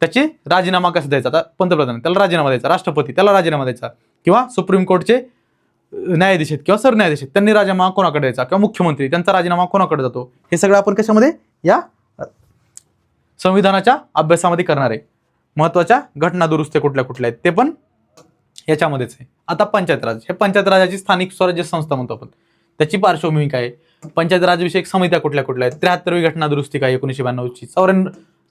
त्याचे राजीनामा कसा द्यायचा. आता पंतप्रधान त्याला राजीनामा द्यायचा, राष्ट्रपती त्याला राजीनामा द्यायचा, किंवा सुप्रीम कोर्टचे न्यायाधीश आहेत किंवा सरन्यायाधीश आहेत त्यांनी राजीनामा कोणाकडे द्यायचा, किंवा मुख्यमंत्री त्यांचा राजीनामा कोणाकडे जातो, हे सगळं आपण कशामध्ये या संविधानाच्या अभ्यासामध्ये करणार आहे. महत्वाच्या घटना दुरुस्त्या कुठल्या कुठल्या आहेत ते पण याच्यामध्येच आहे. आता पंचायत राज, हे पंचायत राजाची स्थानिक स्वराज्य संस्था म्हणतो आपण, त्याची पार्श्वभूमी काय, पंचायत राज विषयक समित्या कुठल्या कुठल्या आहेत, 73वी घटना दुरुस्ती काय 1992ची,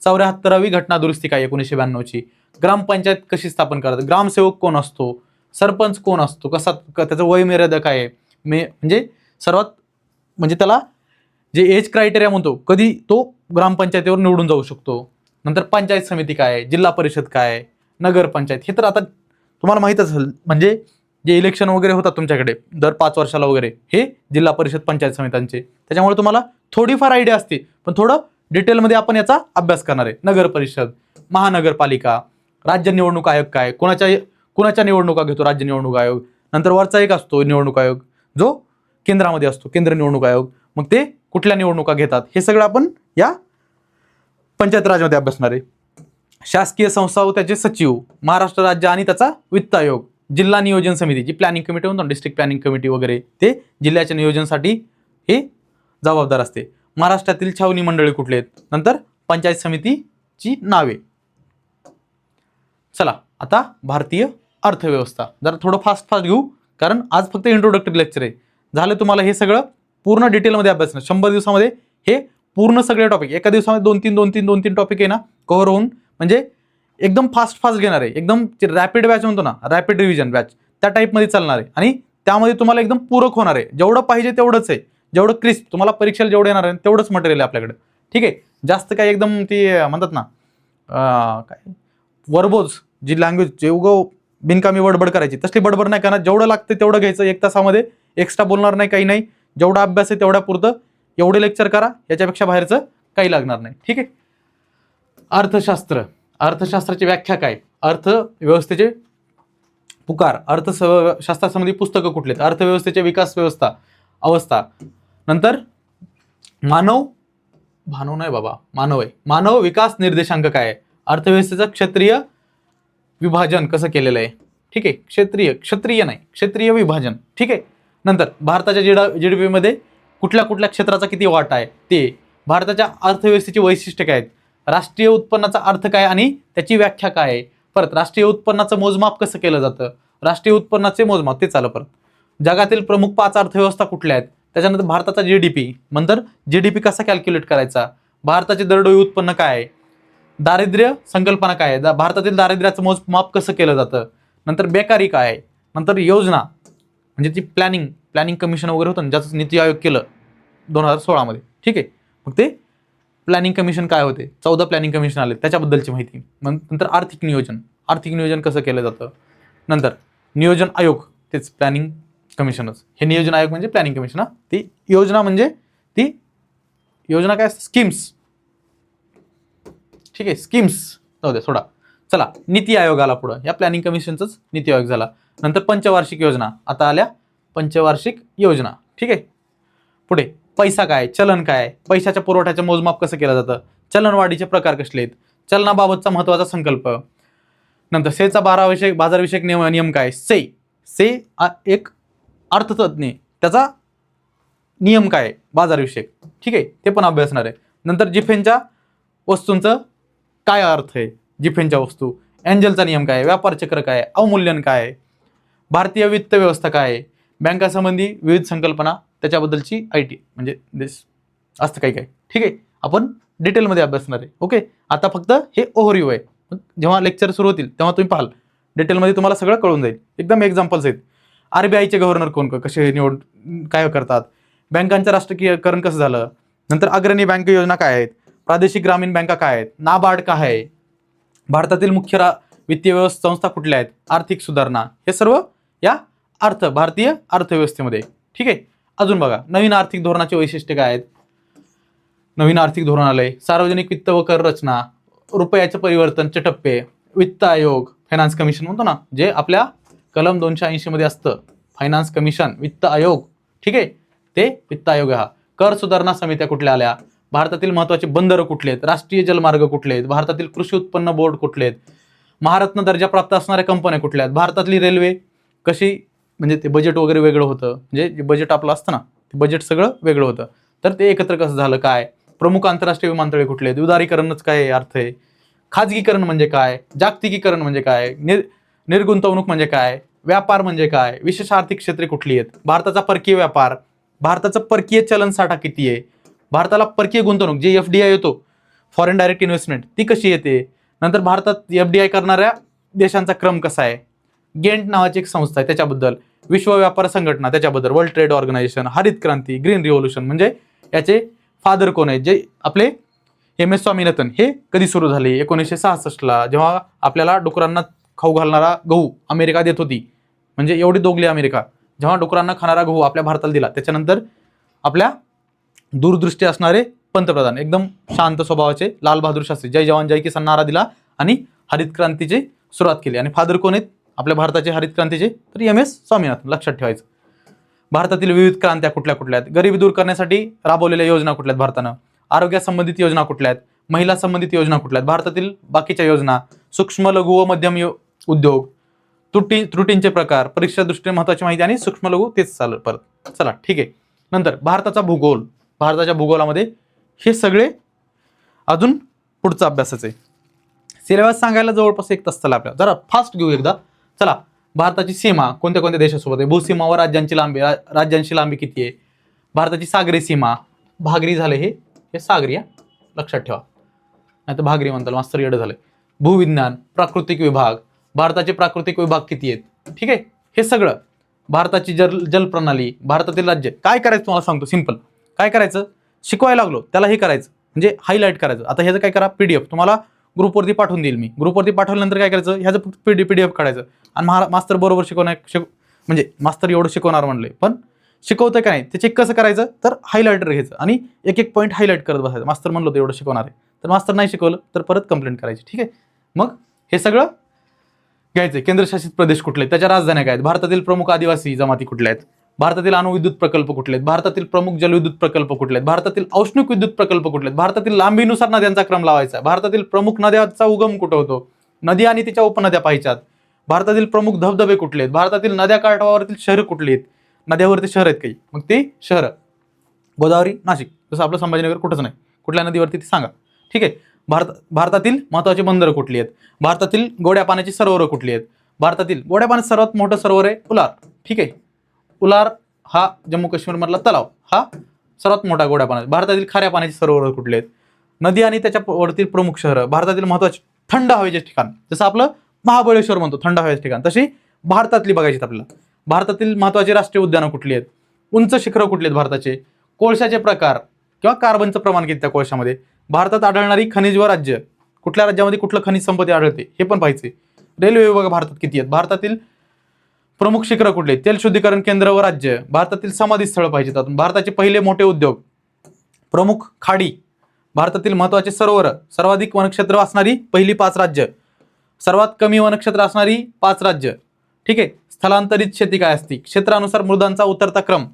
74वी घटना दुरुस्ती काय 1992ची, ग्रामपंचायत कशी स्थापन करतात, ग्रामसेवक कोण असतो, सरपंच कोण असतो, कसा त्याचं वय मर्यादा काय आहे, म्हणजे सर्वात म्हणजे त्याला जे एज क्रायटेरिया म्हणतो कधी तो ग्रामपंचायतीवर निवडून जाऊ शकतो. नंतर पंचायत समिती काय आहे, जिल्हा परिषद काय आहे, नगर पंचायत, हे तर आता तुम्हाला माहित असेल. म्हणजे जे इलेक्शन वगैरे होतात तुमच्याकडे दर 5 वर्षाला वगैरे, हे जिल्हा परिषद पंचायत समित्यांचे, त्याच्यामुळे तुम्हाला थोडीफार आयडिया असते, पण थोडं डिटेलमध्ये आपण याचा अभ्यास करणार आहे. नगर परिषद, महानगरपालिका, राज्य निवडणूक आयोग काय, कुणाच्या निवडणुका घेतो राज्य निवडणूक आयोग. नंतर वरचा एक असतो निवडणूक आयोग जो केंद्रामध्ये असतो, केंद्र निवडणूक आयोग, मग ते कुठल्या निवडणुका घेतात हे सगळं आपण या पंचायत राजमध्ये अभ्यासणार आहे. शासकीय संस्था व त्याचे सचिव, महाराष्ट्र राज्य आणि त्याचा वित्त आयोग, जिल्हा नियोजन समिती जी प्लॅनिंग कमिटी म्हणतो, डिस्ट्रिक्ट प्लॅनिंग कमिटी वगैरे, ते जिल्ह्याच्या नियोजनासाठी हे जबाबदार असते. महाराष्ट्रातील छावणी मंडळी कुठले आहेत, नंतर पंचायत समितीची नावे. चला आता भारतीय अर्थव्यवस्था जरा थोडं फास्ट घेऊ, कारण आज फक्त इंट्रोडक्टरी लेक्चर आहे. झालं तुम्हाला हे सगळं पूर्ण डिटेलमध्ये अभ्यास, 100 दिवसामध्ये हे पूर्ण सगळे टॉपिक, एका दिवसामध्ये 2-3 टॉपिक आहे ना कव्हर होऊन, म्हणजे एकदम फास्ट घेणार आहे. एकदम रॅपिड बॅच म्हणतो ना, रॅपिड रिव्हिजन बॅच, त्या टाईपमध्ये चालणार आहे. आणि त्यामध्ये तुम्हाला एकदम पूरक होणार आहे, जेवढं पाहिजे तेवढंच आहे, जेवढं क्रिस्प तुम्हाला परीक्षेला जेवढं येणार आहे तेवढंच मटेरियल आहे आपल्याकडे. ठीक आहे. जास्त काय एकदम ते म्हणतात ना काय वर्बोज जी लँग्वेज जे उगव बिनकामी बडबड करायची तसली बडबड नाही करणार, जेवढं लागतं तेवढं घ्यायचं. 1 तासामध्ये एक्स्ट्रा बोलणार नाही, काही नाही. जेवढा अभ्यास आहे तेवढ्या पुरतं एवढे लेक्चर करा, याच्यापेक्षा बाहेरचं काही लागणार नाही. ठीक आहे. अर्थशास्त्र, अर्थशास्त्राची व्याख्या काय, अर्थव्यवस्थेचे पुकार, अर्थशास्त्रासंबंधी पुस्तकं कुठले, अर्थव्यवस्थेचे विकास व्यवस्था अवस्था. नंतर मानव विकास निर्देशांक काय आहे, अर्थव्यवस्थेचं क्षेत्रीय विभाजन कसं केलेलं आहे. ठीक आहे. क्षेत्रीय विभाजन. ठीक आहे. नंतर भारताच्या GDP मध्ये कुठल्या क्षेत्राचा किती वाटा आहे ते, भारताच्या अर्थव्यवस्थेची वैशिष्ट्ये काय आहेत, राष्ट्रीय उत्पन्नाचा अर्थ काय आणि त्याची व्याख्या काय आहे, परत राष्ट्रीय उत्पन्नाचं मोजमाप कसं केलं जातं, राष्ट्रीय उत्पन्नाचे मोजमाप ते चालू. परत जगातील प्रमुख 5 अर्थव्यवस्था कुठल्या आहेत, त्याच्यानंतर भारताचा GDP, नंतर GDP कसा कॅल्क्युलेट करायचा, भारताचे दरडोई उत्पन्न काय आहे, दारिद्र्य संकल्पना काय आहे, भारतातील दारिद्र्याचं मोजमाप कसं केलं जातं, नंतर बेकारी काय आहे, नंतर योजना म्हणजे ती प्लॅनिंग कमिशन वगैरे होतं ना, ज्याचं नीती आयोग केलं 2016 मध्ये. ठीक आहे. मग ते प्लॅनिंग कमिशन काय होते, 14 प्लॅनिंग कमिशन आले त्याच्याबद्दलची माहिती. नंतर आर्थिक नियोजन, आर्थिक नियोजन कसं केलं जातं. नंतर नियोजन आयोग, तेच प्लॅनिंग कमिशनच. हे नियोजन आयोग म्हणजे प्लॅनिंग कमिशन. ती योजना म्हणजे ती योजना काय, स्कीम्स. ठीक आहे, स्कीम्स जाऊ द्या सोडा. चला, नीती आयोग आला पुढं. या प्लॅनिंग कमिशनचाच नीती आयोग झाला. नंतर पंचवार्षिक योजना, आता आल्या पंचवार्षिक योजना. ठीक आहे, पुढे पैसा काय, चलन काय, पैशाच्या पुरवठ्याचं मोजमाप कसं केलं जातं, चलनवाढीचे प्रकार कसले आहेत, चलनाबाबतचा महत्त्वाचा संकल्प. नंतर सेचा बाजारविषयक नियम काय. से एक अर्थतज्ञ, त्याचा नियम काय बाजारविषयक. ठीक आहे, ते पण अभ्यासणार आहे. नंतर जिफेनच्या वस्तूंचं काय अर्थ आहे, जिफेनच्या वस्तू. एंजलचा नियम काय, व्यापार चक्र काय, अवमूल्यन काय, भारतीय वित्त व्यवस्था काय, बँकासंबंधी विविध संकल्पना, त्याच्याबद्दलची IT म्हणजे असतं काही काय. ठीक आहे, आपण डिटेलमध्ये अभ्यासणार आहे. ओके, आता फक्त हे ओव्हरव्ह्यू आहे. जेव्हा लेक्चर सुरू होतील तेव्हा तुम्ही पाहाल डिटेलमध्ये, तुम्हाला सगळं कळून जाईल. एकदम एक्झाम्पल्स आहेत. RBIचे गव्हर्नर कोण, कसे निवड काय करतात, बँकांचं राष्ट्रीयकरण कसं झालं, नंतर अग्रणी बँक योजना काय आहेत, प्रादेशिक ग्रामीण बँका काय आहेत, नाबार्ड काय आहे, भारतातील मुख्य वित्तीय व्यवस्था संस्था कुठल्या आहेत, आर्थिक सुधारणा, हे सर्व या भारतीय अर्थव्यवस्थेमध्ये. ठीक आहे, अजून बघा नवीन आर्थिक धोरणाचे वैशिष्ट्य काय आहेत. नवीन आर्थिक धोरण आलंय, सार्वजनिक वित्त व कर रचना, रुपयाचे परिवर्तनचे टप्पे, वित्त आयोग, फायनान्स कमिशन म्हणतो ना, जे आपल्या कलम 280 मध्ये असतं, फायनान्स कमिशन, वित्त आयोग. ठीक आहे, ते वित्त आयोग. हा कर सुधारणा समित्या कुठल्या आल्या, भारतातील महत्त्वाचे बंदरं कुठले आहेत, राष्ट्रीय जलमार्ग कुठले आहेत, भारतातील कृषी उत्पन्न बोर्ड कुठले आहेत, महारत्न दर्जा प्राप्त असणाऱ्या कंपन्या कुठल्या आहेत, भारतातली रेल्वे कशी, म्हणजे ते बजेट वगैरे वेगळं होतं, म्हणजे जे बजेट आपलं असतं ना, ते बजेट सगळं वेगळं होतं, तर ते एकत्र कसं झालं, काय प्रमुख आंतरराष्ट्रीय विमानतळे कुठले आहेत, उदारीकरणच काय अर्थ आहे, खाजगीकरण म्हणजे काय, जागतिकीकरण म्हणजे काय, निर्गुंतवणूक म्हणजे काय, व्यापार म्हणजे काय, विशेष आर्थिक क्षेत्रे कुठली आहेत, भारताचा परकीय व्यापार, भारताचं परकीय चलन साठा किती आहे, भारताला परकीय गुंतवणूक जे FDI येतो, फॉरेन डायरेक्ट इन्व्हेस्टमेंट, ती कशी येते, नंतर भारतात FDI करणाऱ्या देशांचा क्रम कसा आहे, गेंट नावाची एक संस्था आहे त्याच्याबद्दल, विश्व व्यापार संघटना त्याच्याबद्दल, वर्ल्ड ट्रेड ऑर्गनायझेशन, हरित क्रांती, ग्रीन रिव्होल्युशन, म्हणजे याचे फादर कोण आहेत, जे आपले MS स्वामीनाथन, हे कधी सुरू झाले, 1966ला, जेव्हा आपल्याला डुकरांना खाऊ घालणारा गहू अमेरिका देत होती, म्हणजे एवढी दोगली अमेरिका, जेव्हा डुकरांना खाणारा गहू आपल्या भारताला दिला, त्याच्यानंतर आपल्या दूरदृष्टी असणारे पंतप्रधान, एकदम शांत स्वभावाचे लाल बहादूर शास्त्री, जय जवान जय किसान नारा दिला आणि हरित क्रांतीची सुरुवात केली. आणि फादर कोण आहेत आपल्या भारताचे हरित क्रांतीचे, तर MS स्वामीनाथन, लक्षात ठेवायचं. भारतातील विविध क्रांत्या कुठल्या कुठल्या आहेत, गरिबी दूर करण्यासाठी राबवलेल्या योजना कुठल्या आहेत भारतानं, आरोग्यासंबंधित योजना कुठल्या आहेत, महिला संबंधित योजना कुठल्या आहेत, भारतातील बाकीच्या योजना, सूक्ष्म लघु व मध्यम उद्योग, त्रुटींचे प्रकार, परीक्षा दृष्टीने महत्वाची माहिती आणि सूक्ष्म लघु, तेच चालू परत. चला ठीक आहे. नंतर भारताचा भूगोल, भारताच्या भूगोलामध्ये हे सगळे अजून पुढचा अभ्यासाचं आहे. सिलेबस सांगायला जवळपास 1 तास चालला आपल्याला, जरा फास्ट घेऊ एकदा. चला, भारताची सीमा कोणत्या कोणत्या देशासोबत आहे, भूसीमा व राज्यांची लांबी किती आहे, भारताची सागरी सीमा, भागरी झाले हे सागरी, लक्षात ठेवा, नाही तर भागरी म्हणतात, मास्तर येडं झालंय. भूविज्ञान, प्राकृतिक विभाग, भारताचे प्राकृतिक विभाग किती आहेत. ठीक आहे, हे सगळं, भारताची जलप्रणाली, भारतातील राज्य. काय करायचं तुम्हाला सांगतो, सिंपल. काय करायचं, शिकवायला लागलो त्याला हे करायचं, म्हणजे हायलाईट करायचं. आता ह्याचं काय करा, PDF तुम्हाला ग्रुपवरती पाठवून देईल मी. ग्रुपवरती पाठवल्यानंतर काय करायचं, ह्याचं PDF काढायचं आणि मास्तर बरोबर म्हणजे मास्तर एवढं शिकवणार म्हणले, पण शिकवतंय का नाही ते चेक कसं करायचं, तर हायलायटर घ्यायचं आणि एक पॉईंट हायलाईट करत बसायचं. मास्तर म्हणलं होतं एवढं शिकवणार आहे, तर मास्तर नाही शिकवलं तर परत कंप्लेंट करायची. ठीक आहे, मग हे सगळं घ्यायचं. केंद्रशासित प्रदेश कुठले आहेत, त्याच्या राजधान्या काय आहेत, भारतातील प्रमुख आदिवासी जमाती कुठल्या आहेत, भारतातील अणुविद्युत प्रकल्प कुठले आहेत, भारतातील प्रमुख जलविद्युत प्रकल्प कुठले आहेत, भारतातील औष्णिक विद्युत प्रकल्प कुठले आहेत, भारतातील लांबीनुसार नद्यांचा क्रम लावायचा, भारतातील प्रमुख नद्यांचा उगम कुठं होतो, नदी आणि तिच्या उपनद्या पाहिजेत, भारतातील प्रमुख धबधबे कुठले आहेत, भारतातील नद्या काठावरील शहर कुठली आहेत, नद्यावरती शहर आहेत काही, मग ते शहर, गोदावरी, नाशिक, जसं आपलं संभाजीनगर कुठंच नाही, कुठल्या नदीवरती ते सांगा. ठीक आहे, भारतातील महत्त्वाची बंदरं कुठली आहेत, भारतातील गोड्या पाण्याची सरोवरं कुठली आहेत, भारतातील गोड्या पाण्याचं सर्वात मोठं सरोवर आहे उलार. ठीक आहे, उलार हा जम्मू काश्मीर मधला तलाव, हा सर्वात मोठा गोड्या पाण्याचा. भारतातील खाऱ्या पाण्याची सरोवर कुठले आहेत, नदी आणि त्याच्या वरतील प्रमुख शहरं, भारतातील महत्त्वाचे थंड हवेचे ठिकाण, जसं आपलं महाबळेश्वर म्हणतो थंड हवेचे ठिकाण, तशी भारतातली बघायची आपल्याला. भारतातील महत्त्वाची राष्ट्रीय उद्यानं कुठली आहेत, उंच शिखरं कुठली आहेत भारताचे, कोळशाचे प्रकार किंवा कार्बनचं प्रमाण किती त्या कोळशामध्ये, भारतात आढळणारी खनिज व राज्य, कुठल्या राज्यामध्ये कुठलं खनिज संपत्ती आढळते हे पण पाहिजे, रेल्वे विभाग भारतात किती आहेत, भारतातील प्रमुख शिखरं कुठले आहेत, तेल शुद्धीकरण केंद्र व राज्य, भारतातील समाधी स्थळ पाहिजेत, भारताचे पहिले मोठे उद्योग, प्रमुख खाडी, भारतातील महत्वाचे सरोवर, सर्वाधिक वनक्षेत्र असणारी पहिली 5 राज्य, सर्वात कमी वनक्षेत्र असणारी 5 राज्य, ठीक आहे. स्थलांतरित शेती काय असते, क्षेत्रानुसार मृदांचा उतरता क्रम,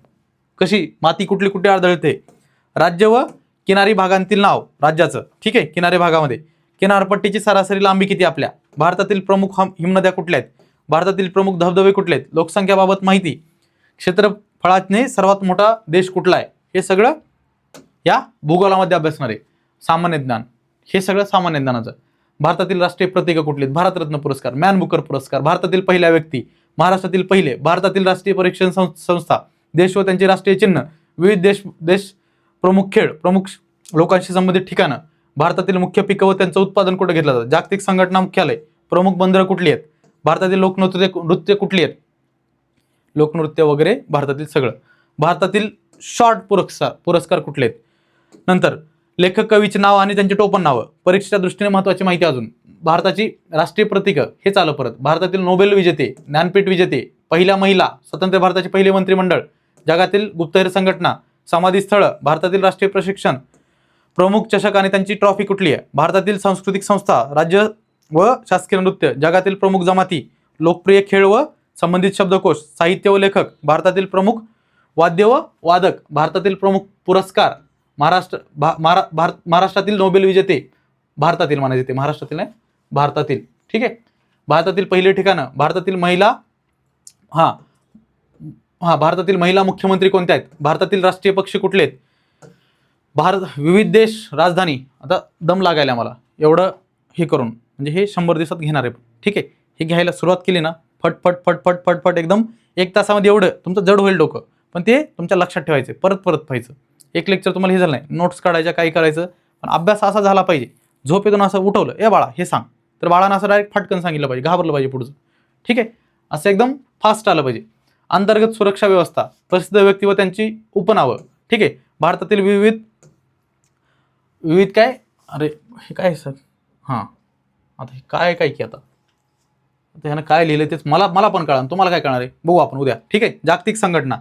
कशी माती कुठली कुठे आढळते, राज्य व किनारी भागांतील नाव राज्याचं, ठीक आहे. किनारी भागामध्ये किनारपट्टीची सरासरी लांबी किती आपल्या, भारतातील प्रमुख हिमनद्या कुठल्या आहेत, भारतातील प्रमुख धबधबे कुठले आहेत, लोकसंख्याबाबत माहिती, क्षेत्रफळाने सर्वात मोठा देश कुठला आहे, हे सगळं या भूगोलामध्ये अभ्यासणार आहे. सामान्य ज्ञान, हे सगळं सामान्य ज्ञानाचं. भारतातील राष्ट्रीय प्रतीक कुठले आहेत, भारतरत्न पुरस्कार, मॅन बुकर पुरस्कार, भारतातील पहिल्या व्यक्ती, महाराष्ट्रातील पहिले, भारतातील राष्ट्रीय परीक्षण संस्था, देश व त्यांचे राष्ट्रीय चिन्ह, विविध देश प्रमुख खेळ, प्रमुख लोकांशी संबंधित ठिकाणं, भारतातील मुख्य पिकं व त्यांचं उत्पादन कुठे घेतलं जातं, जागतिक संघटना मुख्यालय, प्रमुख बंदरं कुठली आहेत, भारतातील लोकनृत्य कुठली आहेत, लोकनृत्य वगैरे भारतातील सगळं, भारतातील शॉर्ट पुरस्कार कुठले आहेत, नंतर लेखक कवीचे नाव आणि त्यांचे टोपण नावं, परीक्षेच्या दृष्टीने महत्त्वाची माहिती, अजून भारताची राष्ट्रीय प्रतीकं हे चालू परत, भारतातील नोबेल विजेते, ज्ञानपीठ विजेते, पहिल्या महिला, स्वतंत्र भारताचे पहिले मंत्रिमंडळ, जगातील गुप्तहेर संघटना, समाधी स्थळ, भारतातील राष्ट्रीय प्रशिक्षण, प्रमुख चषक आणि त्यांची ट्रॉफी कुठली आहे, भारतातील सांस्कृतिक संस्था, राज्य व शासकीय नृत्य, जगातील प्रमुख जमाती, लोकप्रिय खेळ व संबंधित शब्दकोश, साहित्य व लेखक, भारतातील प्रमुख वाद्य व वादक, भारतातील प्रमुख पुरस्कार, महाराष्ट्रातील नोबेल विजेते, भारतातील म्हणायचे ते महाराष्ट्रातील नाही, भारतातील, ठीक आहे. भारतातील पहिली ठिकाणं, भारतातील महिला भारतातील महिला मुख्यमंत्री कोणत्या आहेत, भारतातील राष्ट्रीय पक्षी कुठले आहेत, विविध देश राजधानी, आता दम लागायला मला एवढं हे करून, म्हणजे हे 100 दिवसात घेणार आहे, ठीक आहे. हे घ्यायला सुरुवात केली ना, फट फट एकदम 1 तासामध्ये एवढं तुमचं जड होईल डोकं, पण ते तुमच्या लक्षात ठेवायचं, परत पाहायचं. एक लेक्चर तुम्हाला हे झालं नाही, नोट्स काढायच्या, काही करायचं, पण अभ्यास असा झाला पाहिजे, झोपेतून असं उठवलं, ए बाळा हे सांग, तर बाळानं असं डायरेक्ट फटकन सांगितलं पाहिजे, घाबरलं पाहिजे पुढचं, ठीक आहे. असं एकदम फास्ट आलं पाहिजे. अंतर्गत सुरक्षा व्यवस्था, प्रसिद्ध व्यक्ती व त्यांची उपनावं, ठीक आहे. भारतातील विविध काय, अरे हे काय सर, आता हे काय की आता ह्यानं काय लिहिलं तेच मला पण कळणार, तुम्हाला काय कळणार आहे बघू आपण उद्या, ठीक आहे. जागतिक संघटना,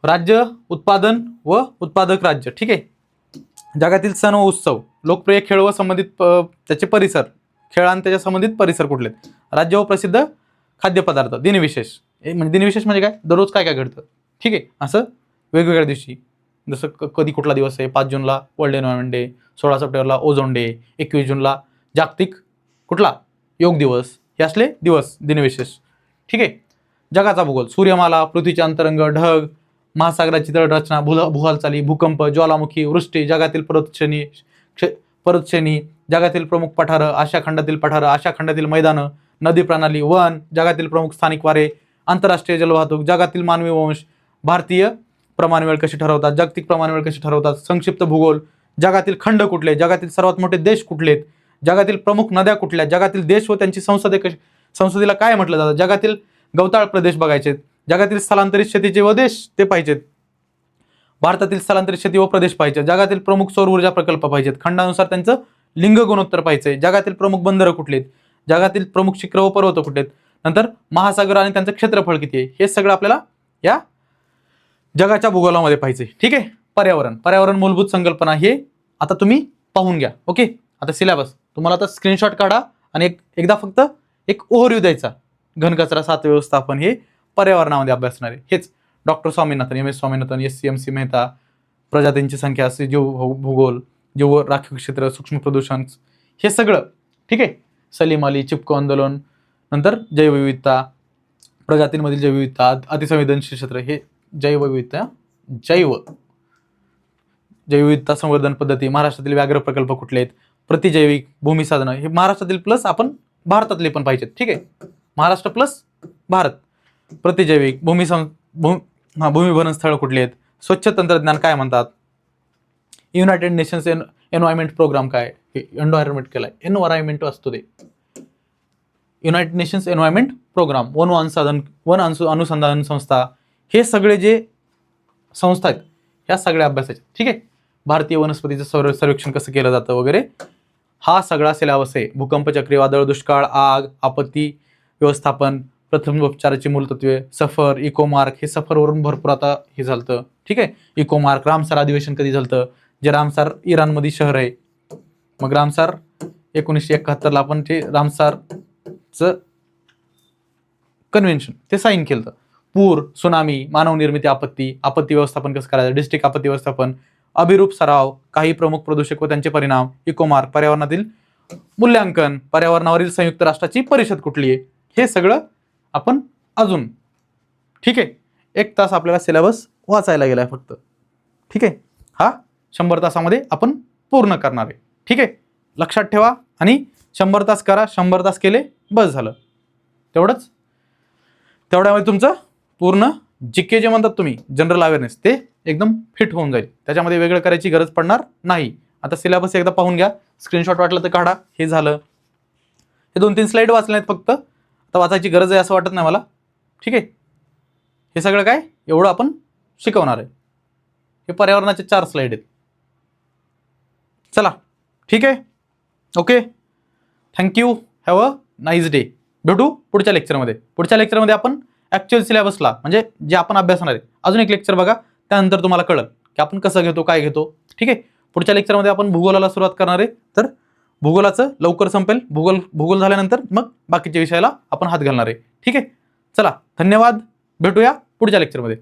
राज्य उत्पादन व उत्पादक राज्य, ठीक आहे. जगातील सण व उत्सव, लोकप्रिय खेळ व संबंधित त्याचे परिसर, खेळ आणि त्याच्या संबंधित परिसर कुठले, राज्य व प्रसिद्ध खाद्यपदार्थ, दिनविशेष, म्हणजे दिनविशेष म्हणजे काय, दररोज काय काय घडतं, ठीक आहे. असं वेगवेगळ्या दिवशी, जसं कधी कुठला दिवस आहे, 5 जूनला वर्ल्ड एन्व्हायरमेंट डे, 16 सप्टेंबरला ओझोन डे, 21 जूनला जागतिक कुठला योग दिवस, हे असले दिवस दिनविशेष, ठीक आहे. जगाचा भूगोल, सूर्यमाला, पृथ्वीचे अंतरंग, ढग, महासागराची तळरचना, भूहालचाली, भूकंप, ज्वालामुखी, वृष्टी, जगातील पर्वतश्रेणी, जगातील प्रमुख पठारं, आशिया खंडातील पठारं, आशिया खंडातील मैदानं, नदी प्रणाली, वन, जगातील प्रमुख स्थानिक वारे, आंतरराष्ट्रीय जलवाहतूक, जगातील मानवी वंश, भारतीय प्रमाणवेळ कशी ठरवतात, जागतिक प्रमाणवेळ कशी ठरवतात, संक्षिप्त भूगोल, जगातील खंड कुठले, जगातील सर्वात मोठे देश कुठलेत, जगातील प्रमुख नद्या कुठल्या, जगातील देश व त्यांची संसदेला काय म्हटलं जातं, जगातील गवताळ प्रदेश बघायचे, जगातील स्थलांतरित शेतीचे व देश ते पाहिजेत, भारतातील स्थलांतरित शेती व प्रदेश पाहिजे, जगातील प्रमुख सौर ऊर्जा प्रकल्प पाहिजेत, खंडानुसार त्यांचं लिंग गुणोत्तर पाहिजे, जगातील प्रमुख बंदरं कुठलेत, जगातील प्रमुख शिखर व पर्वत कुठलेत, नंतर महासागर आणि त्यांचं क्षेत्रफळ किती आहे, हे सगळं आपल्याला या जगाच्या भूगोलामध्ये पाहिजे, ठीक आहे. पर्यावरण मूलभूत संकल्पना, हे आता तुम्ही पाहून घ्या. ओके, आता सिलेबस तुम्हाला आता स्क्रीनशॉट काढा आणि एकदा फक्त एक ओव्हरव्ह्यू द्यायचा. घनकचरा, सात व्यवस्थापन, हे पर्यावरणामध्ये अभ्यासणार आहे. हेच doctor Swaminathan, M S Swaminathan, SCMC Mehta, प्रजातींची संख्या, जीव भूगोल, जीव राखीव क्षेत्र, सूक्ष्म प्रदूषण, हे सगळं, ठीक आहे. सलीम अली, चिपको आंदोलन, नंतर जैवविविधता, प्रजातींमधील जैवविविधता, अतिसंवेदनशील क्षेत्र, हे जैवविविधता संवर्धन पद्धती, महाराष्ट्रातील व्याघ्र प्रकल्प कुठले आहेत, प्रतिजैविक भूमी साधनं, हे महाराष्ट्रातील प्लस आपण भारतातले पण पाहिजेत, ठीक आहे. महाराष्ट्र प्लस भारत, प्रतिजैविक भूमिभरण स्थळ कुठले आहेत, स्वच्छ तंत्रज्ञान काय म्हणतात, युनायटेड नेशन्स एन्व्हायरमेंट प्रोग्राम काय, एन्व्हायरमेंट केलाय, एन्व्हायरमेंट असतो ते युनायटेड नेशन्स एन्व्हायरमेंट प्रोग्राम, वन अनुसंधान संस्था, हे सगळे जे संस्था आहेत ह्या सगळ्या अभ्यासाचे, ठीक आहे. भारतीय वनस्पतीचं सर्वेक्षण कसं केलं जातं वगैरे, हा सगळा सिलेबस आहे. भूकंप, चक्रीवादळ, दुष्काळ, आग, आपत्ती व्यवस्थापन, प्रथमोपचाराची मूलतत्वे, सफर, इकोमार्क. हे सफरवरून भरपूर आता हे झालं. ठीक आहे. इकोमार्क, रामसार अधिवेशन कधी झालं, जे रामसार इराणमध्ये शहर आहे. मग रामसार 1971ला आपण ते रामसारचं कन्व्हेन्शन ते साईन केलं. पूर, सुनामी, मानवनिर्मित आपत्ती, आपत्ती व्यवस्थापन कसं करायचं, डिस्ट्रिक्ट आपत्ती व्यवस्थापन, अभिरूप सराव, काही प्रमुख प्रदूषक व त्यांचे परिणाम, इकोमार्क, पर्यावरणातील मूल्यांकन, पर्यावरणावरील संयुक्त राष्ट्राची परिषद कुठली आहे, हे सगळं आपण अजून. ठीक आहे. 1 तास आपल्याला सिलेबस वाचायला गेलाय फक्त. ठीक आहे. हा 100 तासामध्ये आपण पूर्ण करणार आहे. ठीक आहे. लक्षात ठेवा. आणि 100 तास करा. 100 तास केले बस झालं. तेवढंच. तेवढ्यामध्ये तुमचं पूर्ण जीके जे म्हणतात तुम्ही, जनरल अवेअरनेस, ते एकदम फिट होऊन जाईल. त्याच्यामध्ये वेगळं करायची गरज पडणार नाही. आता सिलेबस एकदा पाहून घ्या. स्क्रीनशॉट वाटलं तर काढा. हे झालं. हे 2-3 स्लाईड वाचले आहेत फक्त. आता वाचायची गरज आहे असं वाटत नाही मला. ठीक आहे. हे सगळं काय एवढं आपण शिकवणार आहे. हे पर्यावरणाचे 4 स्लाईड आहेत. चला. ठीक आहे. Okay. Thank you. Have a nice day. भेटू पुढच्या लेक्चरमध्ये. पुढच्या लेक्चरमध्ये आपण ॲक्च्युअल सिलेबसला म्हणजे जे आपण अभ्यासणार आहे अजून एक लेक्चर बघा. त्यानंतर तुम्हाला कळलं की आपण कसं घेतो, काय घेतो. ठीक आहे. पुढच्या लेक्चरमध्ये आपण भूगोलाला सुरुवात करणार आहे. तर भूगोलाचं लवकर संपेल. भूगोल झाल्यानंतर मग बाकीच्या विषयाला आपण हात घालणार आहे. ठीक आहे. चला. धन्यवाद. भेटूया पुढच्या लेक्चरमध्ये.